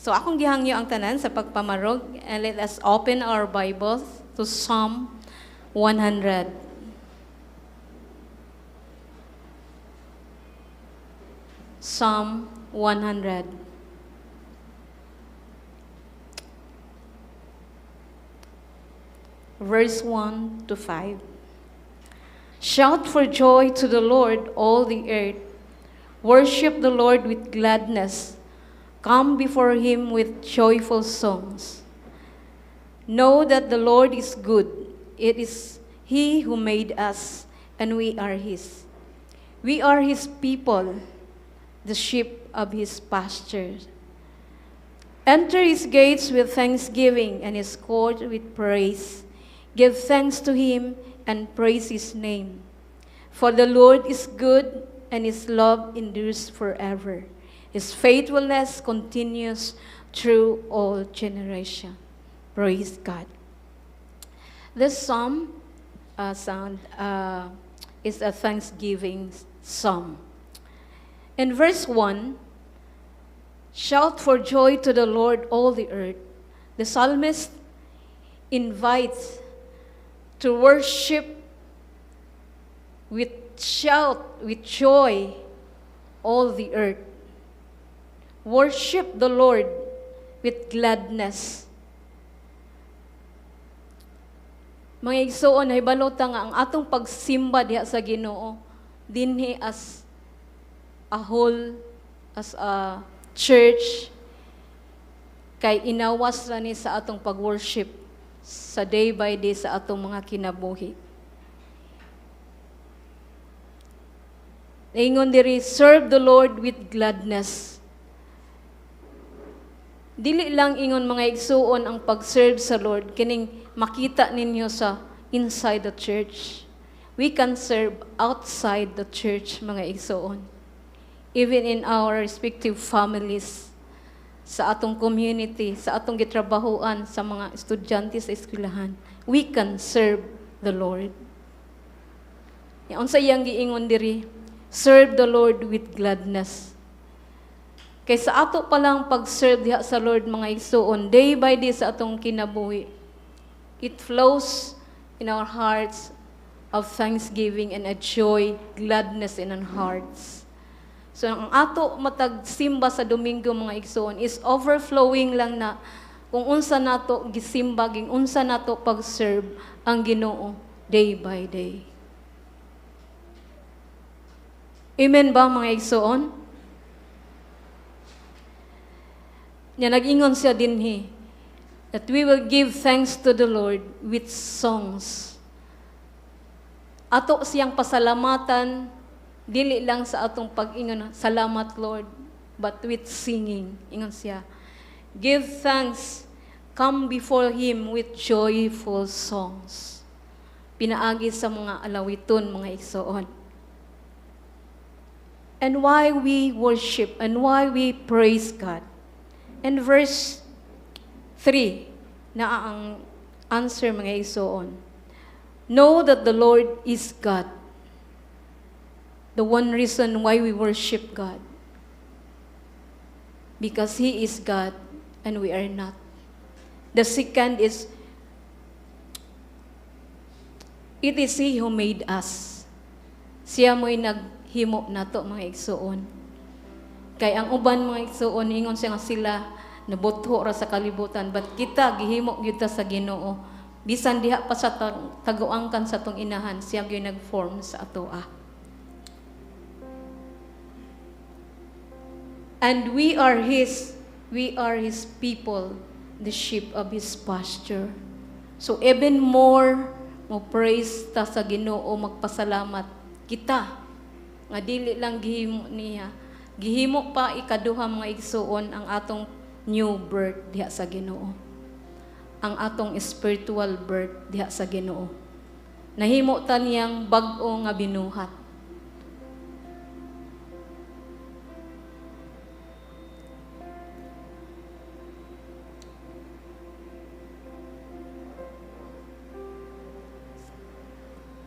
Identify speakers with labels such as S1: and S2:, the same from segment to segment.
S1: So akong gihangyo ang tanan sa pagpamarog, and let us open our Bibles to Psalm 100. Psalm 100. Verse 1 to 5. Shout for joy to the Lord, all the earth. Worship the Lord with gladness. Come before him with joyful songs. Know that the Lord is good. It is he who made us, and we are his. We are his people, the sheep of his pastures. Enter his gates with thanksgiving and his court with praise. Give thanks to him and praise his name. For the Lord is good, and his love endures forever. His faithfulness continues through all generations. Praise God. This psalm is a thanksgiving psalm. In verse 1, shout for joy to the Lord, all the earth. The psalmist invites to worship with shout, with joy, all the earth. Worship the Lord with gladness. Mga igsoon, ay balota nga ang atong pagsimba diha sa Ginoo dinhi as a whole, as a church, kay inawas ra ni sa atong pag-worship sa day by day sa atong mga kinabuhi. Ingon diri, serve the Lord with gladness. Dili lang ingon mga igsuon ang pag-serve sa Lord, kining makita ninyo sa inside the church. We can serve outside the church, mga igsuon. Even in our respective families, sa atong community, sa atong gitrabahuan, sa mga estudyante sa eskwelahan, we can serve the Lord. Unsa iyang giingon diri, serve the Lord with gladness. Kay sa ato palang pag-serve diha sa Lord, mga igsuon, day by day sa atong kinabuhi, it flows in our hearts of thanksgiving and a joy, gladness in our hearts. So ang ato matag simba sa Domingo, mga igsuon, is overflowing lang na kung unsa nato gisimba, ging unsa nato pag-serve ang Ginoo day by day. Amen ba, mga igsuon? Nya nag-ingon siya dinhi that we will give thanks to the Lord with songs. Ato siyang pasalamatan, dili lang sa atong pag-ingon, salamat Lord, but with singing. Ingon siya, give thanks, come before him with joyful songs. Pinaagi sa mga alawiton, mga igsoon. And why we worship and why we praise God. And verse 3, na ang answer, mga igsoon. Know that the Lord is God. The one reason why we worship God. Because he is God and we are not. The second is, it is he who made us. Siya mo'y naghimo nato, mga igsoon. Kay ang uban, mga igsoon, ingon siya nga sila, nabutho ra sa kalibutan, but kita, gihimo gyud ta sa Ginoo. Bisan diha pa sa taguangkan sa tong inahan, siya gyud nag-form sa atoa. And we are his people, the sheep of his pasture. So even more, mo praise ta sa Ginoo, magpasalamat kita, nga dili lang gihimo niya, gihimo pa ikaduha, mga igsuon, ang atong new birth diha sa Ginoo. Ang atong spiritual birth diha sa Ginoo. Nahimo ta niyang bag-o nga binuhat.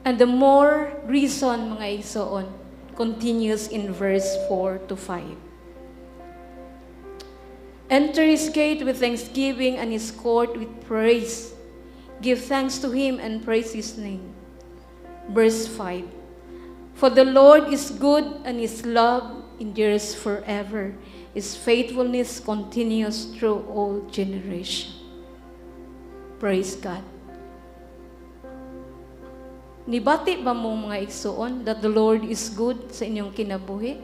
S1: And the more reason, mga igsoon, continues in verse 4 to 5. Enter his gate with thanksgiving and his court with praise. Give thanks to him and praise his name. Verse 5. For the Lord is good and his love endures forever. His faithfulness continues through all generations. Praise God. Nibati ba mo mga igsoon that the Lord is good sa inyong kinabuhi?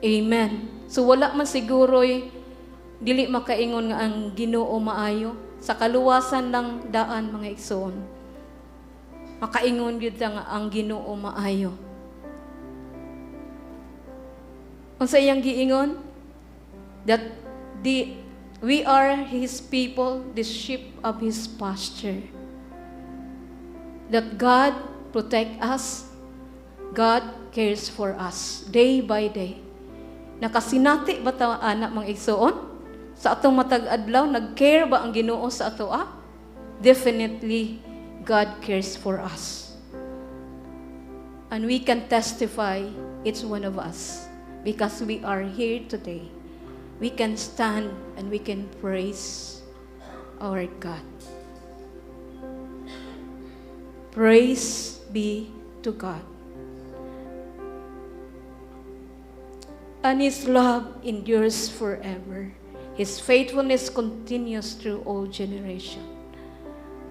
S1: Amen. So wala man siguro'y dili makaingon nga ang Ginoo maayo. Sa kaluwasan lang daan mga igsoon. Makaingon gyud nga ang Ginoo maayo. Unsa iyang giingon? That we are his people, the sheep of his pasture. That God protect us, God cares for us day by day. Nakasinati ba ta anak mga igsoon? Sa atong matag adlaw, nag-care ba ang Ginoo sa ato? Definitely, God cares for us. And we can testify, each one of us, because we are here today. We can stand and we can praise our God. Praise be to God. And his love endures forever. His faithfulness continues through all generation.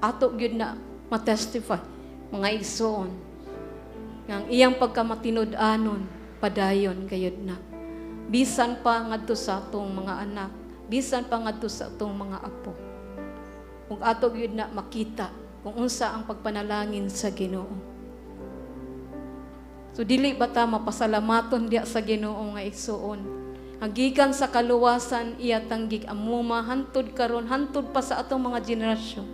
S1: Ato gyud na matestify mga igsoon nga iyang pagkamatinud-anon padayon kayod na. Bisan pa ngadto sa atong mga anak, bisan pa ngadto sa atong mga apo. Ug ato gyud na makita kung unsa ang pagpanalangin sa Ginoo. So dili ba ta mapasalamaton diya sa Ginoo nga igsoon? Ang gikan sa kaluwasan iya tanggig amuma hantud karon hantud pa sa atong mga henerasyon.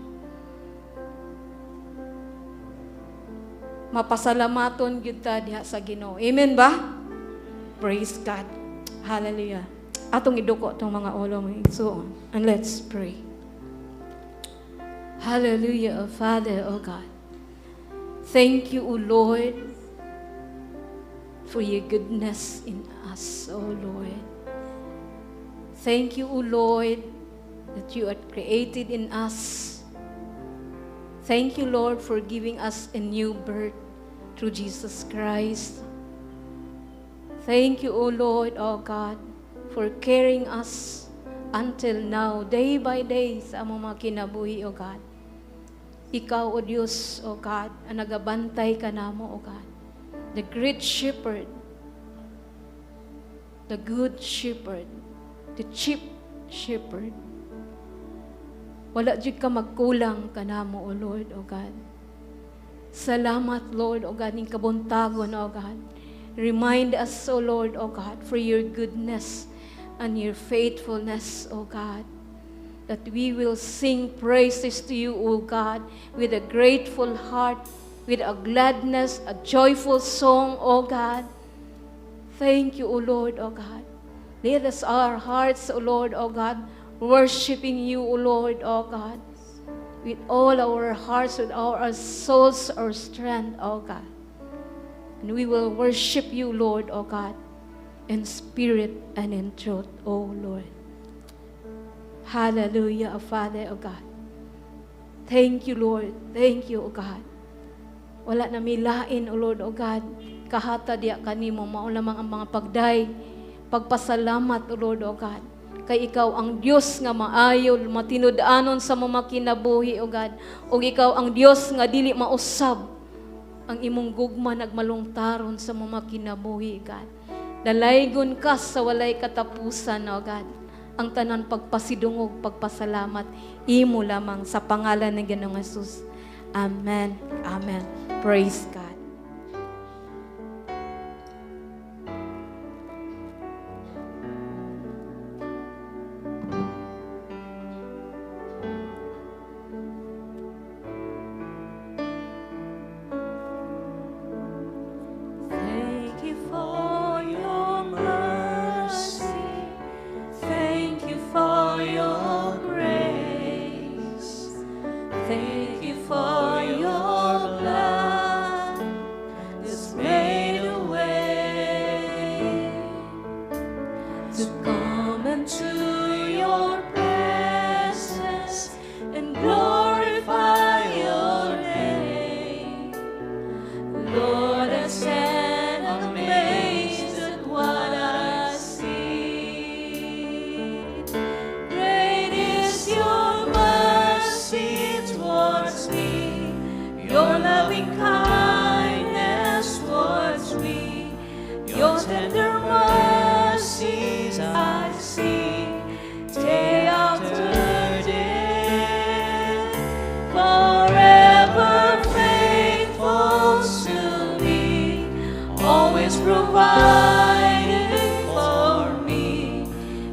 S1: Mapasalamaton gyud ta diha sa Ginoo. Amen ba? Praise God. Hallelujah. Atong iduko tong mga ulo mga igsoon. And let's pray. Hallelujah, O Father, O God. Thank you, O Lord, for your goodness in us, O Lord. Thank you, O Lord, that you are created in us. Thank you, Lord, for giving us a new birth through Jesus Christ. Thank you, O Lord, O God, for carrying us until now, day by day, sa among mga kinabuhi, O God. Ikaw, O Diyos, O God, ang nagabantay ka namo, O God. The great shepherd, the good shepherd, the chief shepherd. Wala jud ka magkulang kanamo, O Lord, O God. Salamat, Lord, O God, ning kabuntagon, O God. Remind us, O Lord, O God, for your goodness and your faithfulness, O God, that we will sing praises to you, O God, with a grateful heart, with a gladness, a joyful song, O God. Thank you, O Lord, O God. Let us our hearts, O Lord, O God, worshiping you, O Lord, O God, with all our hearts, with all our souls, our strength, O God. And we will worship you, Lord, O God, in spirit and in truth, O Lord. Hallelujah, O Father, O God. Thank you, Lord. Thank you, O God. Wala na milain, O Lord, O God. Kahata diya kanimo, mao lamang ang mga pagday, pagpasalamat, O Lord, O God. Kay ikaw ang Diyos nga maayo, matinud-anon sa mga kinabuhi, O God. O ikaw ang Diyos nga dili mausab ang imong gugma nagmalungtaron sa mga kinabuhi, God. Dalaygon ka sa walay katapusan, O God. Ang tanan pagpasidungog, pagpasalamat, imo lamang sa pangalan ng Ginoong Hesus. Amen. Amen. Praise God.
S2: Thank you for your mercy. Thank you for your grace. Thank you for your blood that's made a way to come into tender mercies I see day after day. Forever faithful to me, always providing for me.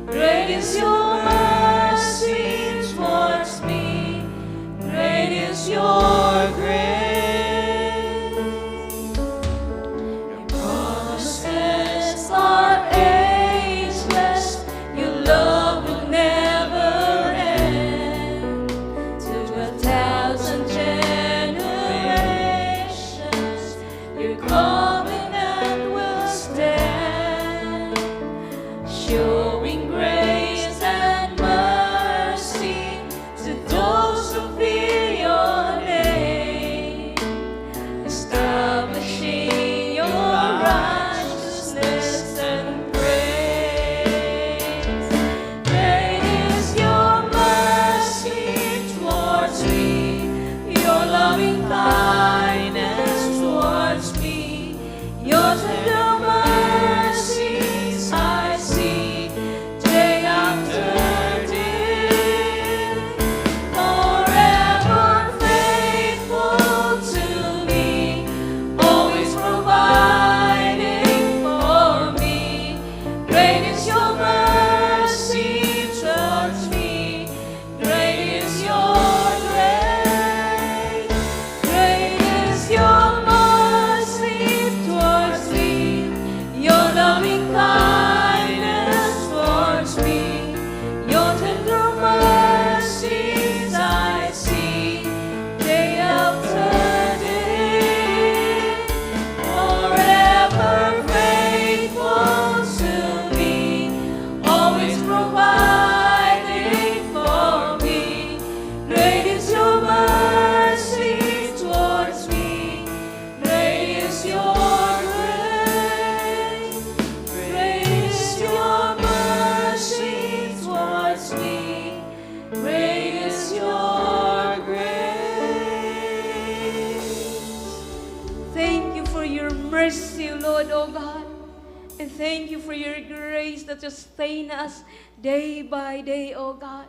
S2: Great is your mercy towards me. Great is your grace. Your promises are ageless. Your love will never end. To 1,000 generations, your covenant will stand, showing grace and mercy to those who fear your name, establishing your righteousness and praise. Great is your mercy towards me, your loving kindness towards me, your tender mercies I see day after day. Forever faithful to me, always providing for me. Great is your mercy towards me. Great is your grace. Great is your mercy towards me. Your loving kindness towards me. Your tender mercies I see day after day. Forever faithful to me, always providing for me. Great is your mercy towards me. Great is your grace. Great is your mercy towards me. Great is your grace. Thank you for your mercy, Lord, oh God. And thank you for your grace that sustain us day by day, oh God.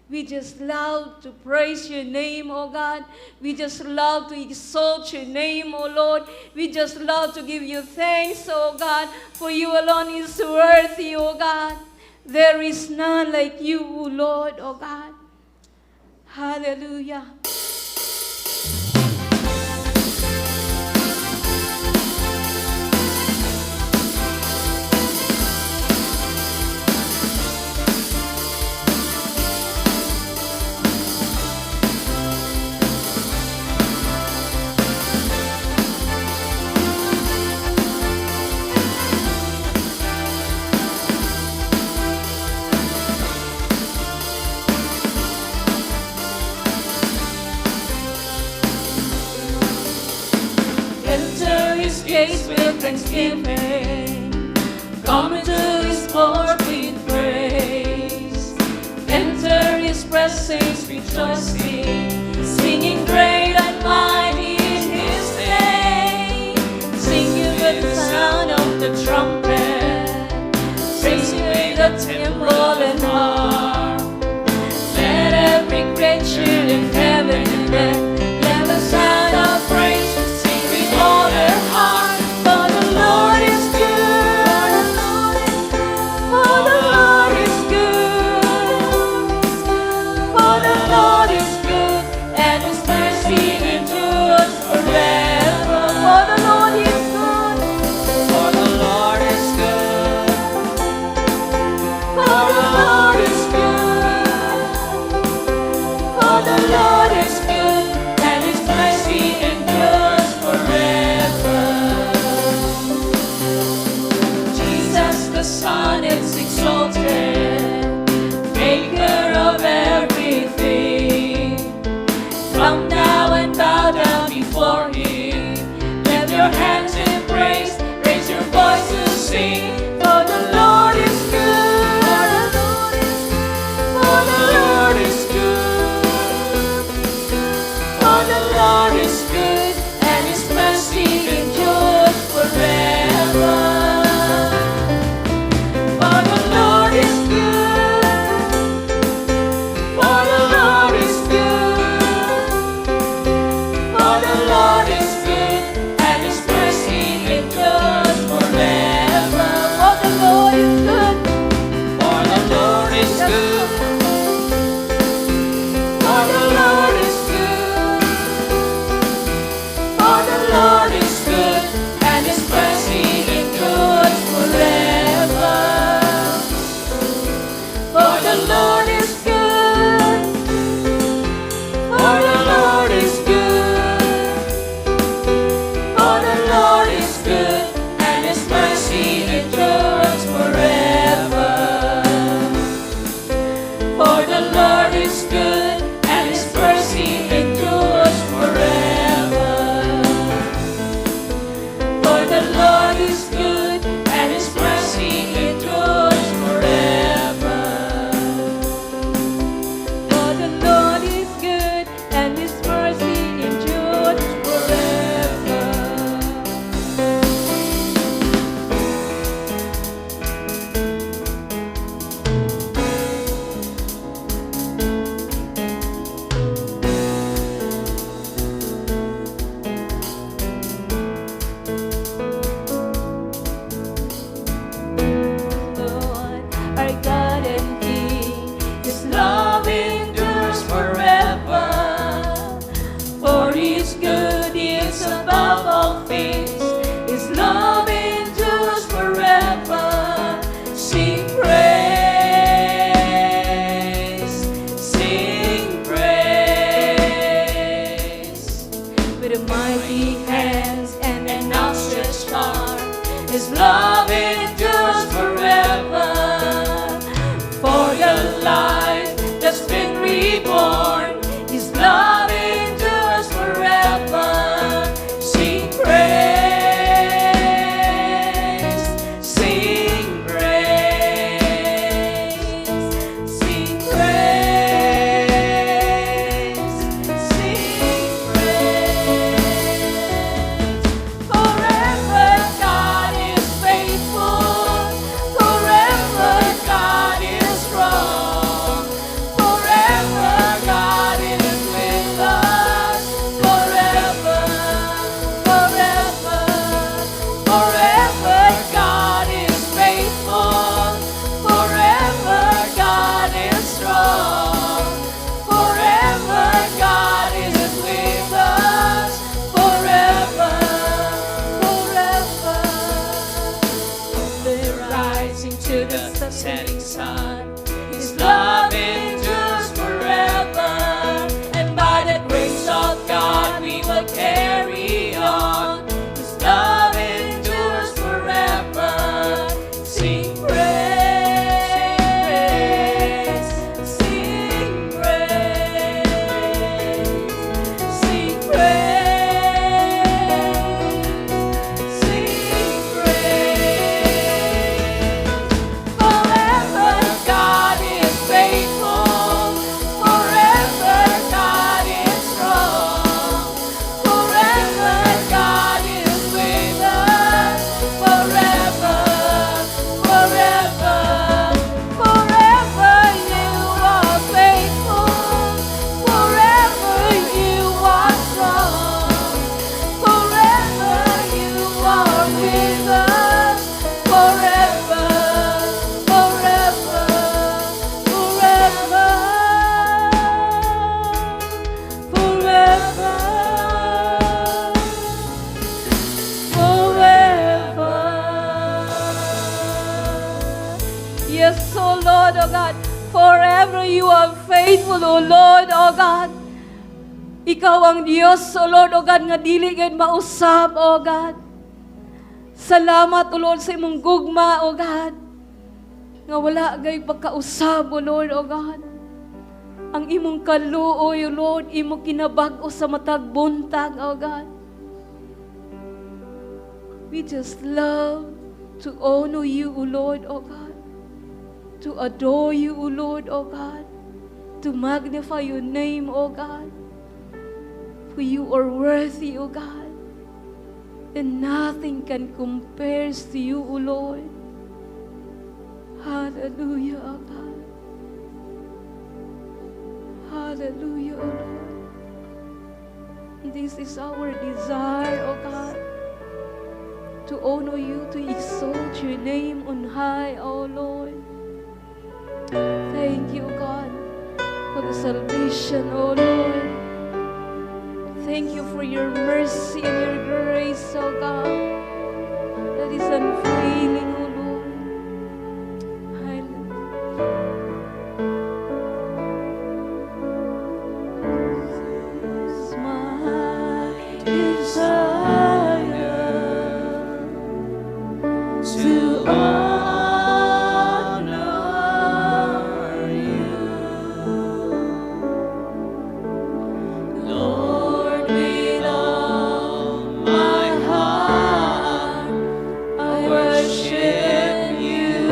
S2: We just love to praise your name, oh God. We just love to exalt your name, oh Lord. We just love to give you thanks, oh God, for you alone is worthy, oh God. There is none like you, oh Lord, oh God. Hallelujah. Enter his gates with thanksgiving. Come into his court with praise. Enter his presence rejoicing, singing great and mighty is his name. Singing with the sound of the trumpet, praising with the timbrel and harp. Let every creature in heaven and earth let the sound of praise sing with all their heart. For the Lord is good. For the Lord is good. For the Lord is good, and his mercy endures forever. For the Lord is good. For the Lord is good. For the Lord is good. For the Lord is good, and his mercy endures forever. Jesus the Son is exalted, maker of everything. Come now and bow down before him. Lift your hands in praise, raise your voice to sing. For the Lord is good. For the Lord is good. For the Lord is good, and his mercy endures forever. Son. His love endures forever, and by the grace of God we will carry on. His love endures forever. Sing praise, sing praise, sing praise, sing praise. Forever God is faithful, forever God is strong, forever God is with us, forever, forever, forever you are faithful, forever you are strong, forever you are with us, forever, forever, forever, forever. Yes, oh Lord, oh God, forever you are faithful, oh Lord, oh God. Ikaw ang Diyos, oh Lord, oh God, nga dili gid mausab, oh God. Salamat, oh Lord, sa imong gugma, oh God. Nga wala gay pagkausab, oh Lord, oh God. Ang imong kaluoy, oh Lord, imo kinabag-o sa matag buntag, oh God. We just love to honor you, O Lord, O God. To adore you, O Lord, O God. To magnify your name, O God. For you are worthy, O God. And nothing can compare to you, O Lord. Hallelujah, O God. Hallelujah, O Lord. This is our desire, O God. To honor you, to exalt your name on high, O Lord. Thank you, God, for the salvation, O Lord. Thank you for your mercy and your grace, O God, that is unfailing, O Lord. Hallelujah. This is my desire, to honor you, Lord, with all my heart I worship you.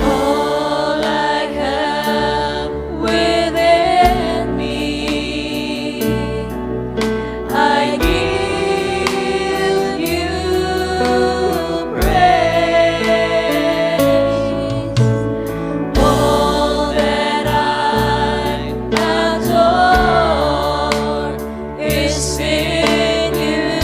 S2: All I have within me, I give you praise. All that I adore is in you.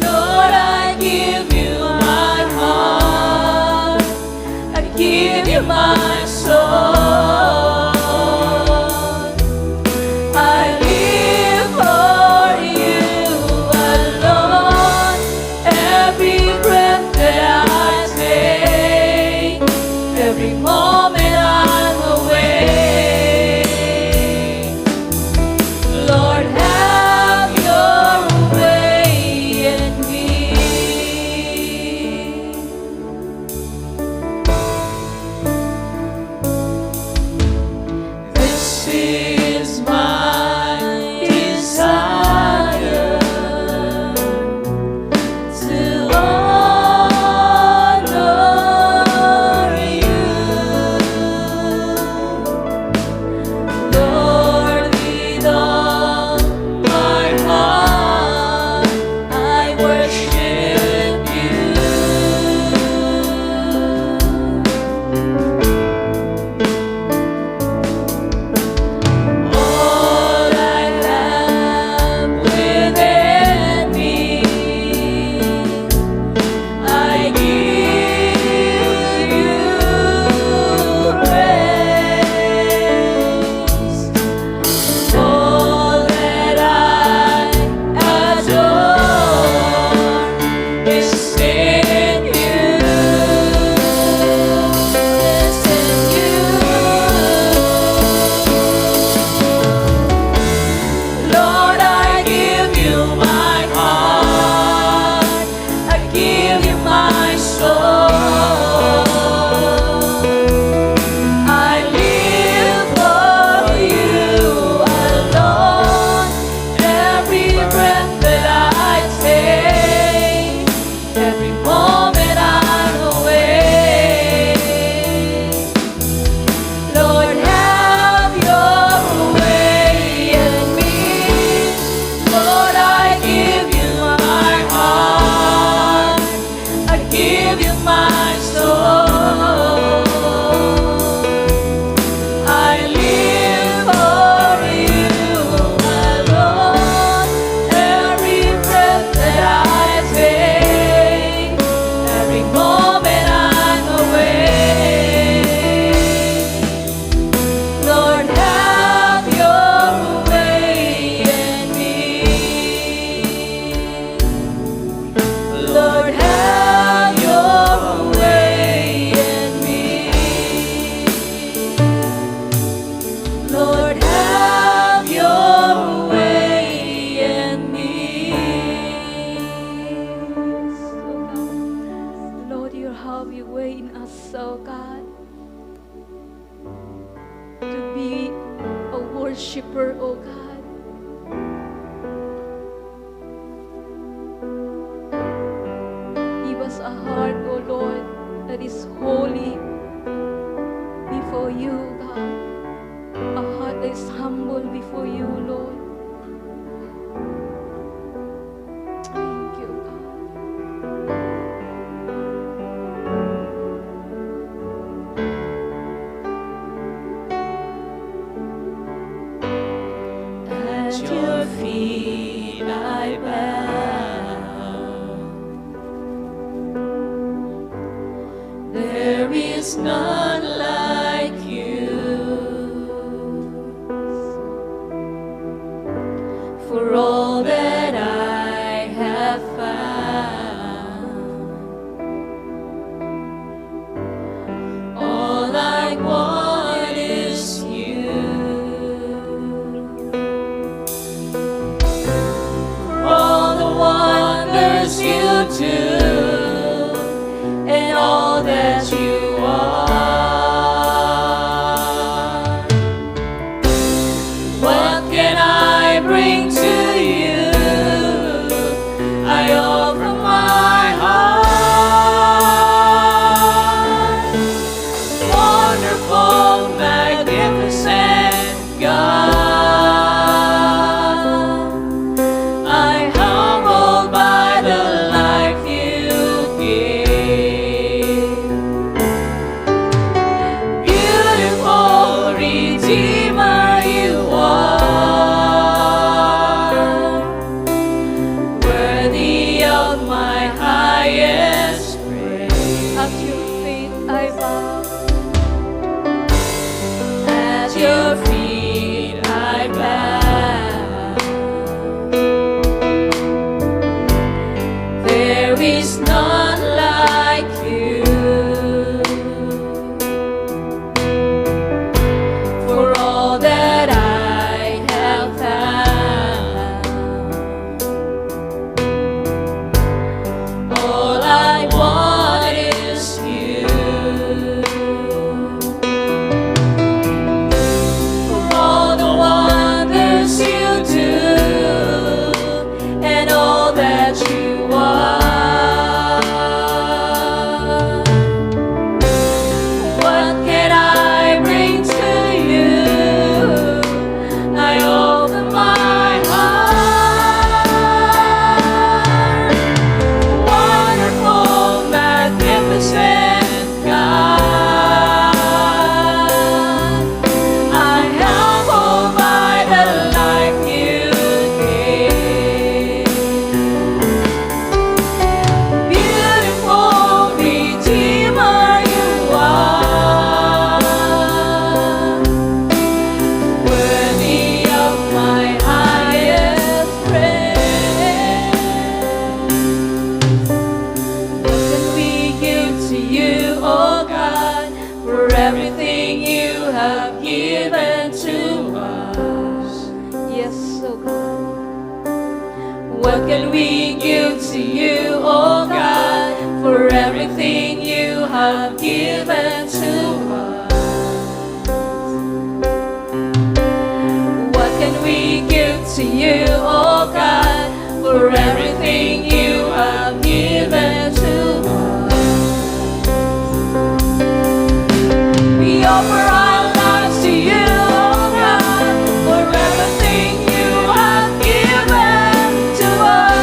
S2: Lord, I give you my heart, I give you my soul. I live for you alone. Every breath that I take, every moment I'm awake. Lord, have your way in me. This is my desire, to honor you,
S1: worshiper, O God. Give us a heart, O Lord, that is holy before you, God. A heart that is humble before you, Lord. Thank you, God.
S2: At your feet I bow. There is none like you. For all that I have found, all I want is you. For all the wonders you do, and all that you are. What can I bring to you? I offer my heart. Wonderful, magnificent God, I humbled by the life you give. Beautiful Redeemer you are, worthy of my highest praise.
S1: At your feet I bow.
S2: At your feet I bow. There is none like you. For all that I have found, all I want is you. For all the wonders you do, and all that you are. What can I bring to you? I offer my heart. Wonderful, magnificent God, I humble by the life you gave. Beautiful Redeemer you are, worthy of my highest praise. What can we give to you, oh God, for everything you have given to us?
S1: Yes, O God.
S2: What can we give to you, oh God, for everything you have given to us? What can we give to you, oh God, for everything you have given to us? We offer our lives to you, oh God, for everything you have given to us.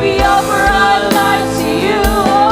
S2: We offer our lives to you, oh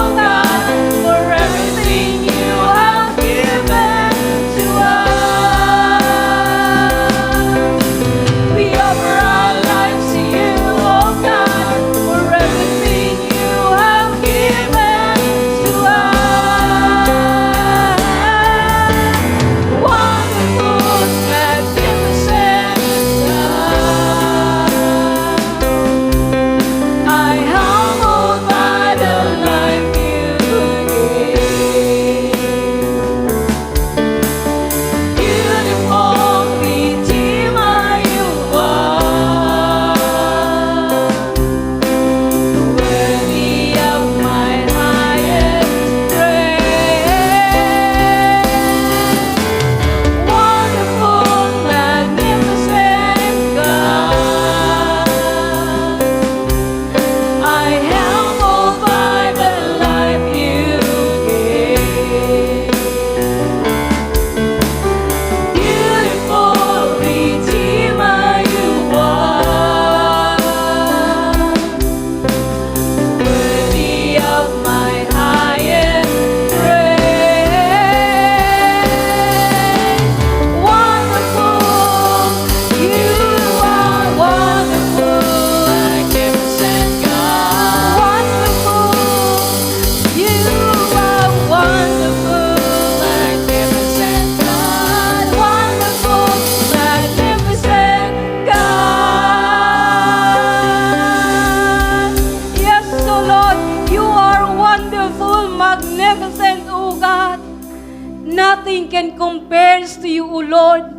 S3: Nothing can compare to you, O Lord.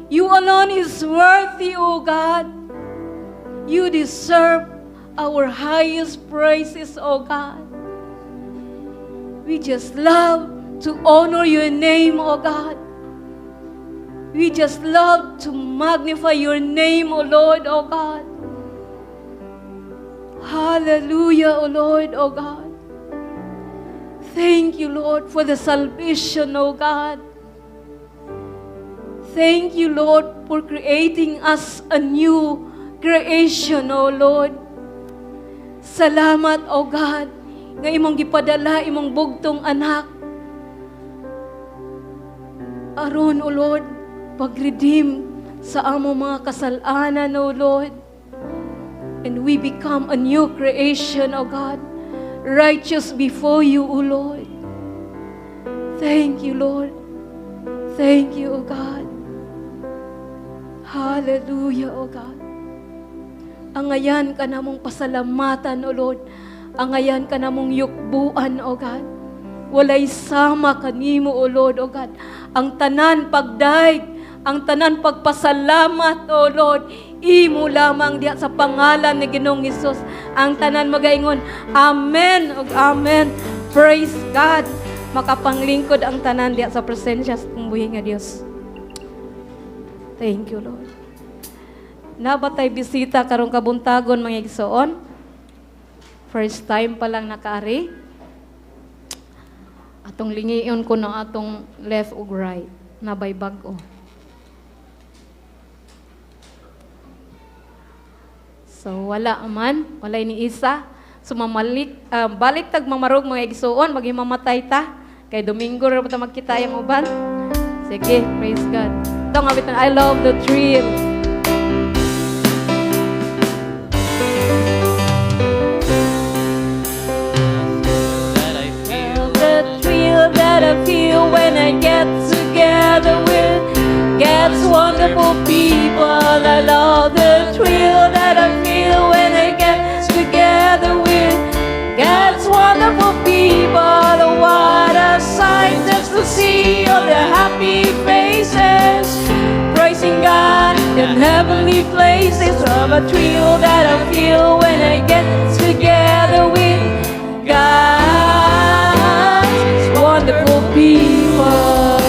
S3: You alone is worthy, O God. You deserve our highest praises, O God. We just love to honor your name, O God. We just love to magnify your name, O Lord, O God. Hallelujah, O Lord, O God. Thank you, Lord, for the salvation, O God. Thank you, Lord, for creating us a new creation, O Lord. Salamat, O God, nga imong gipadala, imong bugtong anak. Aron, O Lord, pag-redeem sa among mga kasalanan, O Lord. And we become a new creation, O God, righteous before you, O Lord. Thank you, Lord. Thank you, O God. Hallelujah, O God. Angayan ka namong pasalamatan, O Lord. Angayan ka namong yukbuan, O God. Walay sama kanimo, O Lord, O God. Ang tanan pagdaig, ang tanan pagpasalamat, O Lord, imo lamang diya sa pangalan ni Ginoong Hesus. Ang tanan magaingon, Amen ug Amen. Praise God. Makapanglingkod ang tanan diya sa presensya sa buhi nga Dios. Thank you, Lord. Nabatay bisita karong kabuntagon mga igsoon. First time pa lang nakaari. Atong lingiyon ko ng atong left ug right. Nabay bag-o. So wala man, walay ni isa. So balik tag mamarog mga igsoon, maghimamatay ta. Kay Domingo ra ta magkita yung uban. Sige, praise God. Ito nga bitan, I love the thrill. The thrill that I feel when I get together with God's wonderful people. I love the thrill that I feel when I get together with God's wonderful people. What a sight just to see all their happy faces, praising God in heavenly places. Of a thrill that I feel when I get together with God's wonderful people.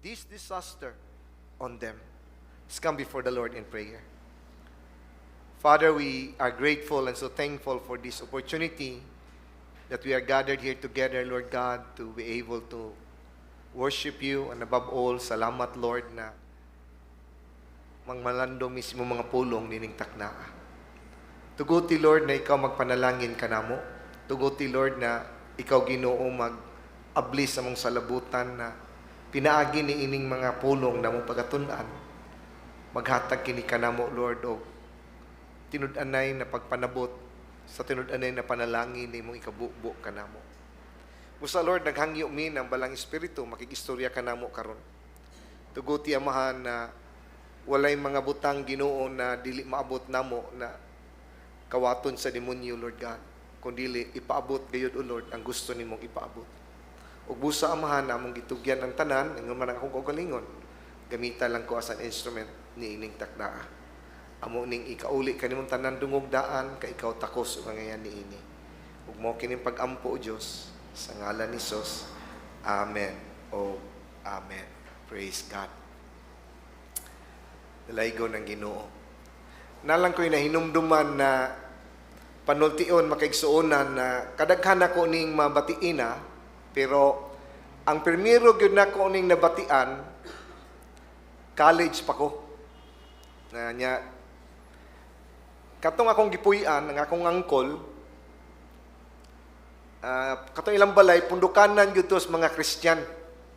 S4: this disaster on them. Let's come before the Lord in prayer. Father, we are grateful and so thankful for this opportunity that we are gathered here together, Lord God, to be able to worship you, and above all, salamat, Lord, na mangmalando mismo mga pulong nining taknaa. Tuguti, Lord, na ikaw magpanalangin ka namo. Tuguti, Lord, na ikaw, Ginoo, mag-ablis sa mong salabutan na pinaagi ni ining mga pulong na mong pagatunan. Maghatag kini ka namo, Lord, o tinud-anay na pagpanabot sa tinud-anay na panalangin ni mong ikabubo ka namo. Musa, Lord, naghangyo min ang balang espiritu, makikistorya ka namo karon. Tuguti, Amahan, na walay mga butang, Ginoo, na dili maabot namo na kawaton sa demonyo, Lord God, kundili ipaabot gayud, O Lord, ang gusto nimong ipaabot. Ug busa, Amahan, na among gitugyan ang tanan, ingon man akong kaugalingon, gamita lang ko as an instrument ni ining takdaa. Amo ning ikauli kanimong tanan dungog daan, ka ikaw takos ug ngayan niini. Ug mao kining pag-ampo, O Dios, sa ngalan ni Jesus. Amen. O amen. Praise God. Dalaygo ng Ginoo. Nalang ko'y nahinumduman na panultion, makaigsuonan na kadaghan ako ning mabatiina, pero ang primero gyud nako ning nabatian, college pa ko. Na nya katong akong gipuy-an, ang akong angkol, katong ilang balay, pundukanan gyud tos mga Christian.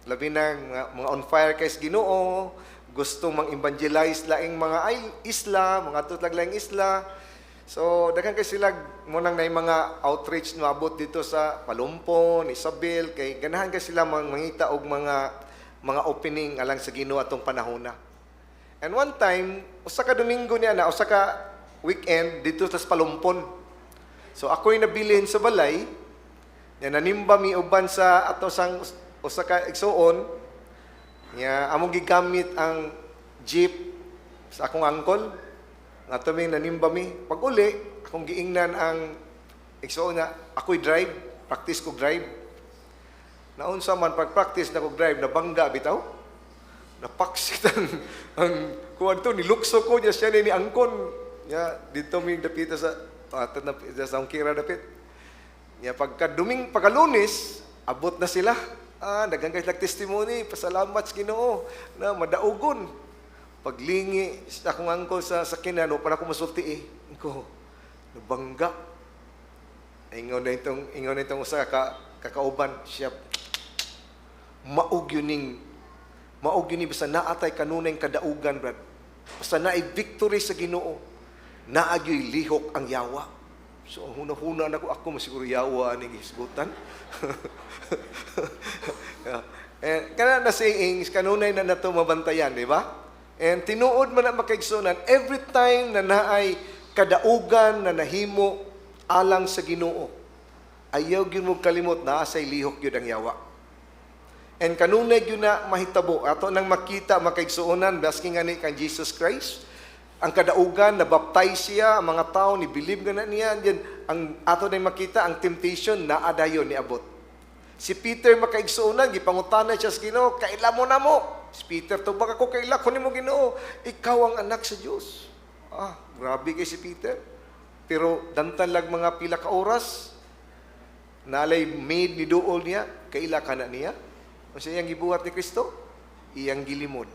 S4: Labi na mga on fire kay sa Ginoo, gustong mang-evangelize laing mga isla, mga tutlag laing isla. So, daghan kay sila mo nang nay mga outreach na abot dito sa Palumpon, Isabel, kay ganahan kay sila mangita og mga opening alang sa Ginoo atong panahona. And one time, usa ka Domingo niya na, usa ka weekend dito sa Palumpon. So, ako'y nabilin sa balay, na nanimba mi uban sa ato sang usa ka igsuon, nga among gigamit ang jeep sa akong angkol. Nga tuming nanimba mi. Pag uli, akong giingnan ang igsuon na ako'y drive, practice ko drive. Naunsa man pag-practice na ko drive, nabangga bitaw. Napaksit ang kuwan to, nilukso ko niya siya ni angkon. Ya, dito mi dapita sa sa Ongkira dapit. Ya, pagka-Lunes, abot na sila. Daghang kay testimony, pasalamat sa Ginoo na madaugon. Paglingi sa akong angkol sa sakinan, o para ko masulti ko, nabangga. Ingon na itong usa kakauban siya. Maug yun basta naatay kanunay kadaugan, brad. Basta naay victory sa Ginoo, naagyo'y lihok ang yawa. So, huna-huna na ako masiguro yawa ning hisgutan. Kana na sayings, kanunay na nato mabantayan, di ba? And tinuod man na makaigsunan, every time na naay kadaugan na nahimo alang sa Ginoo, ayaw gyud mo kalimot na asay lihok gyud ang yawa. And kanunay gyud na mahitabo ato nang makita makaigsuonan basking ani kang Jesus Christ. Ang kadaugan, nabaptize siya, ang mga tao, ni-believe nga na niya, yan, ang ato na makita, ang temptation, naadayon ni abot. Si Peter makaigsuunan, gipangutana siya sa Ginoo, kaila mo na mo. Si Peter, to baka ko kaila, kunin mo Ginoo, ikaw ang anak sa Diyos. Grabe kay si Peter. Pero dantan lang mga pila ka oras, nalay maid ni duol niya, kaila ka na niya. O siya iyang gibuhat ni Kristo, iyang gilimod.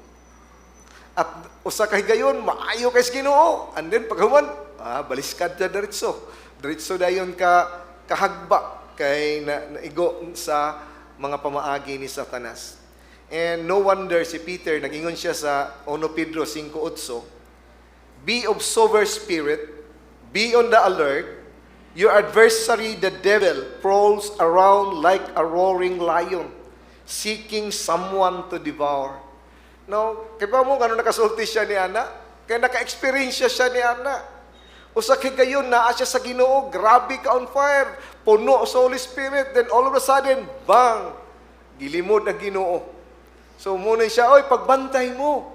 S4: At usa kay gayon, maayo kay sa Ginoo. And then paghuman, baliskad na diretso. Diretso dayon ka kahagba kay naigo sa mga pamaagi ni Satanas. And no wonder si Peter, nag-ingon siya sa 1 Pedro 5:8, be of sober spirit, be on the alert, your adversary, the devil, prowls around like a roaring lion, seeking someone to devour. No, kaya ba mo gano'n nakasulti siya ni Ana? Kaya naka-experience siya ni Ana. Usa kay gayon, naa siya sa Ginoo, grabe ka on fire, puno sa Holy Spirit, then all of a sudden, bang, gilimod ang Ginoo. So muna siya, oy, pagbantay mo.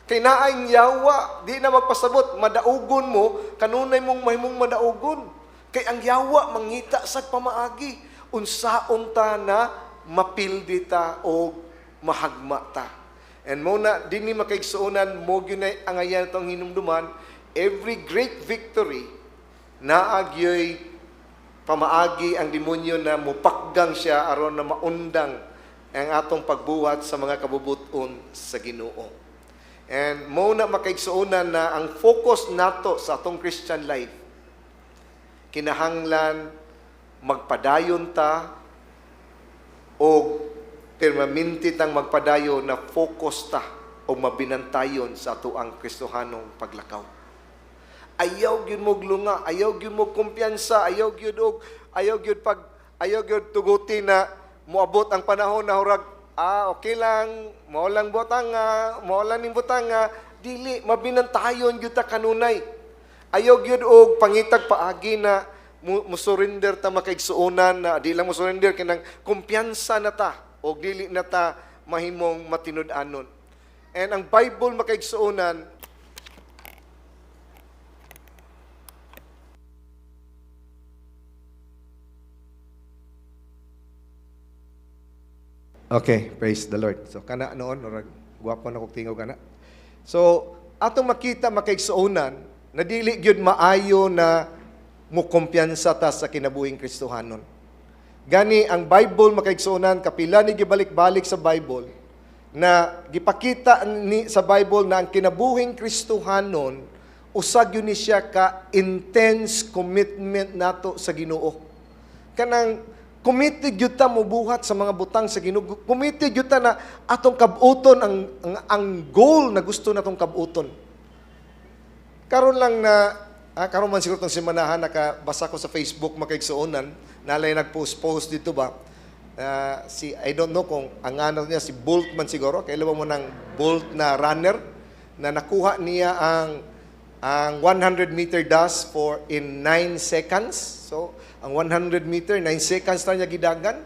S4: Kay naayng yawa, di na magpasabot, madaugon mo, kanunay mong mahimong madaugon. Kay ang yawa, mangita sa pamaagi, unsaon ta na mapildi ta o mahagma ta. And mo na din ni makaigsuonan mo gyud na angayan itong hinumduman, every great victory naagyoy pamaagi ang demonyo na mupakgang siya aron na maundang ang atong pagbuhat sa mga kabubuton sa Ginoo. And mo na makaigsuonan na ang focus nato sa atong Christian life kinahanglan magpadayon ta o permanente tang magpadayon na focus ta o mabinantayon sa atuang Kristohanong paglakaw. Ayaw gyud mo glunga, ayaw gyud mo kumpiyansa, ayaw gyud tuguti na moabot ang panahon na hurag okay lang, mao lang ning butanga, dili mabinantayon gyud ta kanunay. Ayaw gyud og pangitag paagi na mo surrender ta makaigsuonan na di lang mo surrender kinang kumpiyansa na ta o dili na ta mahimong matinud-anon. And ang Bible makaigsuonan Okay, praise the Lord. So kana noon or guwapo na kog tingaw kana. So atong makita makaigsuonan na dili gyud maayo na mo kumpiyansa ta sa kinabuhing Kristohanon. Gani ang Bible makaigsuonan kapila ni gibalik-balik sa Bible na gipakita ni sa Bible na ang kinabuhing Kristohanon usag yun ni siya ka intense commitment nato sa Ginoo. Kanang committed yun ta mo buhat sa mga butang sa Ginoo. Committed yun ta na atong kabuton ang goal na gusto natong kabuton. Karon lang na karon man siguro tong semanahan nakabasa ko sa Facebook makaigsuonan nalay nagpost dito ba I don't know kung ang ano niya si Bolt man siguro kailan mo ng Bolt na runner na nakuha niya ang 100 meter dash in 9 seconds. So ang 100 meter 9 seconds na niya gidagan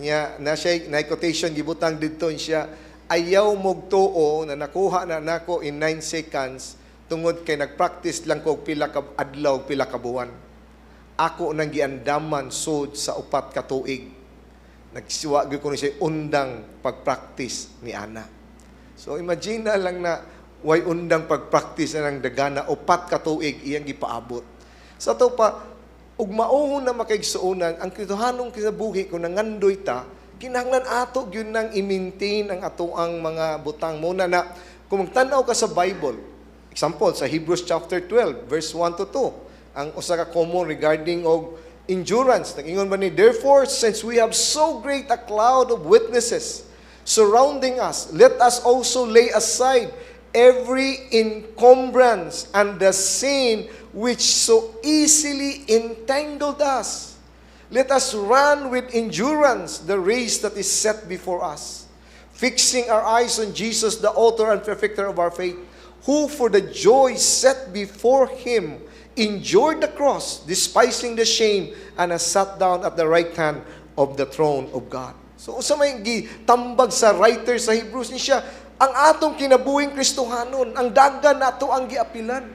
S4: niya na siya na quotation gibutang didto siya ayaw mog tuo na nakuha na nako in 9 seconds tungod kay nagpractice lang ko pila ka adlaw, pila ka buwan. Ako nang giandaman sud sa 4 ka tuig. Nagsiwa gyud ko ni siya undang pagpractice ni ana. So imagine na lang na way undang pagpractice na ng dagana 4 ka tuig iyang gipaabot. Sa to pa ug mao na makaigsuonan ang Kristohanong kinabuhi kung nangandoy ta kinahanglan ato gyud nang i-maintain ang atoang mga butang muna na kung magtan-aw ka sa Bible. Example, sa Hebrews chapter 12, verse 1 to 2, ang usa ka common regarding og endurance. Nag-ingon ba ni, therefore, since we have so great a cloud of witnesses surrounding us, let us also lay aside every encumbrance and the sin which so easily entangled us. Let us run with endurance the race that is set before us, fixing our eyes on Jesus, the author and perfecter of our faith, who for the joy set before him endured the cross, despising the shame, and has sat down at the right hand of the throne of God. So, usa may gitambag sa writer sa Hebrews ni siya, ang atong kinabuhing Kristohanon, ang dagan nato ang giapilan.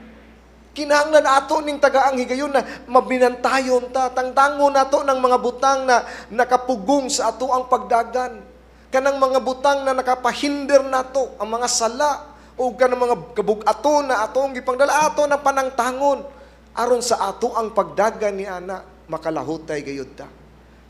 S4: Kinahanglan ato ning tagaang higayon na mabinantayon ta, tangtangon nato ng mga butang na nakapugong sa ato ang pagdagan. Kanang mga butang na nakapahinder nato, ang mga sala, o kanang mga kabug-ato na atong gipangdala ato na panangtangon aron sa ato ang pagdagan ni ana makalahutay gayud ta.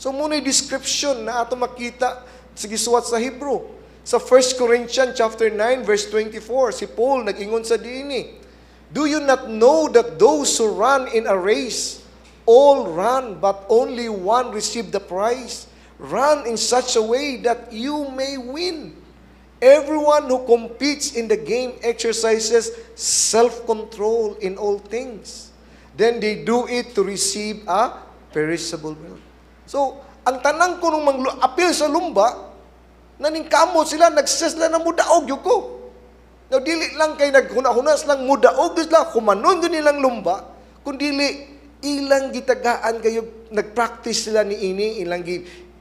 S4: So muna'y description na ato makita sa gisuwat sa Hebrew. Sa 1 Corinthians chapter 9 verse 24 si Paul nag-ingon sa diini, do you not know that those who run in a race all run but only one receive the prize? Run in such a way that you may win. Everyone who competes in the game exercises self-control in all things. Then they do it to receive a perishable reward. So, ang tanang ko nung apil sa lumba, naningkamot sila, nagsesla na mudaog yung ko. Now, dili lang kay naghuna-hunas lang mudaog sila, kumanon yun nilang lumba, kundili ilang gitagaan kayo, nag-practice sila ni ini, ilang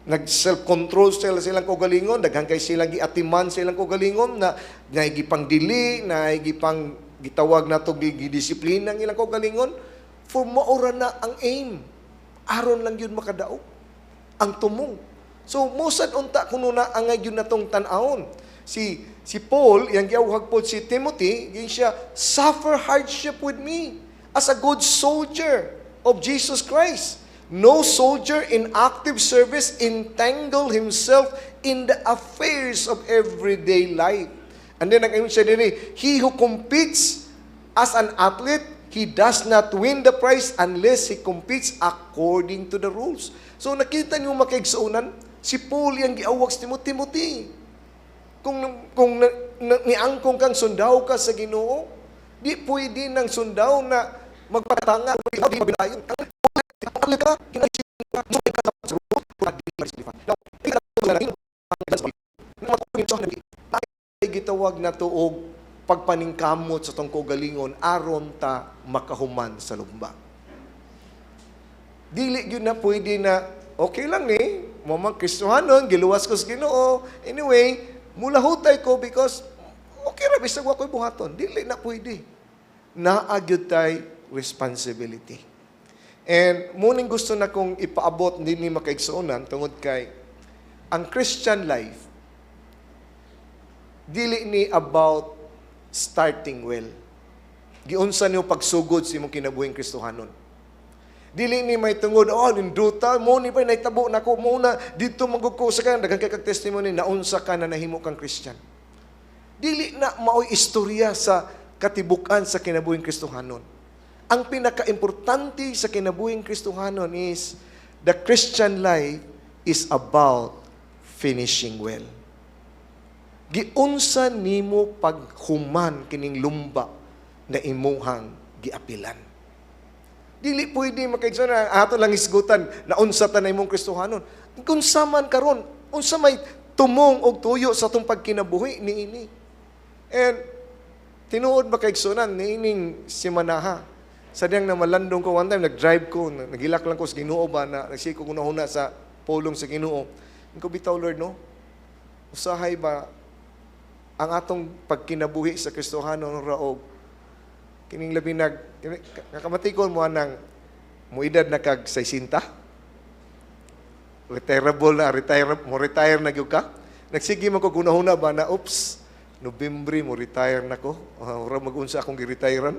S4: nag-self-control silang kaugalingon, daghang kay silang giatiman silang kaugalingon na naigipang dili, naigipang gitawag na to gidisiplina ang ilang kaugalingon for maura na ang aim. Aron lang yun makadaog. Ang tumong. So, musad unta kuno na angay yun na tong tan-aon. si Paul, yang giawhag po si Timothy, yun siya, suffer hardship with me as a good soldier of Jesus Christ. No soldier in active service entangle himself in the affairs of everyday life. And then, nag-ingon siya din, he who competes as an athlete, he does not win the prize unless he competes according to the rules. So, nakita niyo makaigsuunan, si Paul yung giawag sa Timothy. Kung niangkong kang sundaw ka sa Ginoo, di pwede ng sundaw na magpatanga, di mabilayon. Gitawag na tuog pagpaningkamot sa tong kaugalingon aron ta makahuman sa lumba. Dili gyud na pwede na okay lang ni mamang Kristohanon giluwas ko sa Ginoo. Anyway, mulahutay ko because okay ra bisag wa ko'y buhaton. Dili na pwede. Naa gyud tay responsibility. And muning gusto na kong ipaabot din ni makaigsuonan tungod kay ang Christian life dili ni about starting well. Giunsa niyo pagsugod sa imong kinabuhing Kristohanon. Dili ni may tungod, linduta, mo ni pa naitabo nako mo na dito magugko sa kan daghang kag testimony na unsa ka na nahimo kang Christian. Dili na maoy istorya sa katibukan sa kinabuhing Kristohanon. Ang pinaka-importante sa kinabuhing Kristohanon is the Christian life is about finishing well. Giunsa nimo paghuman kining lumba na imuhang giapilan. Dili pwede makaigsoon na ato lang isgutan na unsa ta na imong Kristohanon. Kung saman karon, unsa may tumong og tuyo sa atong pagkinabuhi niini. And tinuod makaigsunan niining simanaha. Sadyang na malandong ko one time, nag-drive ko, nagilak lang ko sa Ginoo ba na nagsiko ko na sa pulong sa Ginoo. Ko bitaw Lord no. Usahay ba ang atong pagkinabuhi sa Kristohanon raog kining labi nakamatikon mo nang muedad na kag 60. Retire na gyud ka. Nagsige man ko gunahuna ba na oops, Nobyembre mo retire na ko. Ora mag-unsa akong gi-retirean.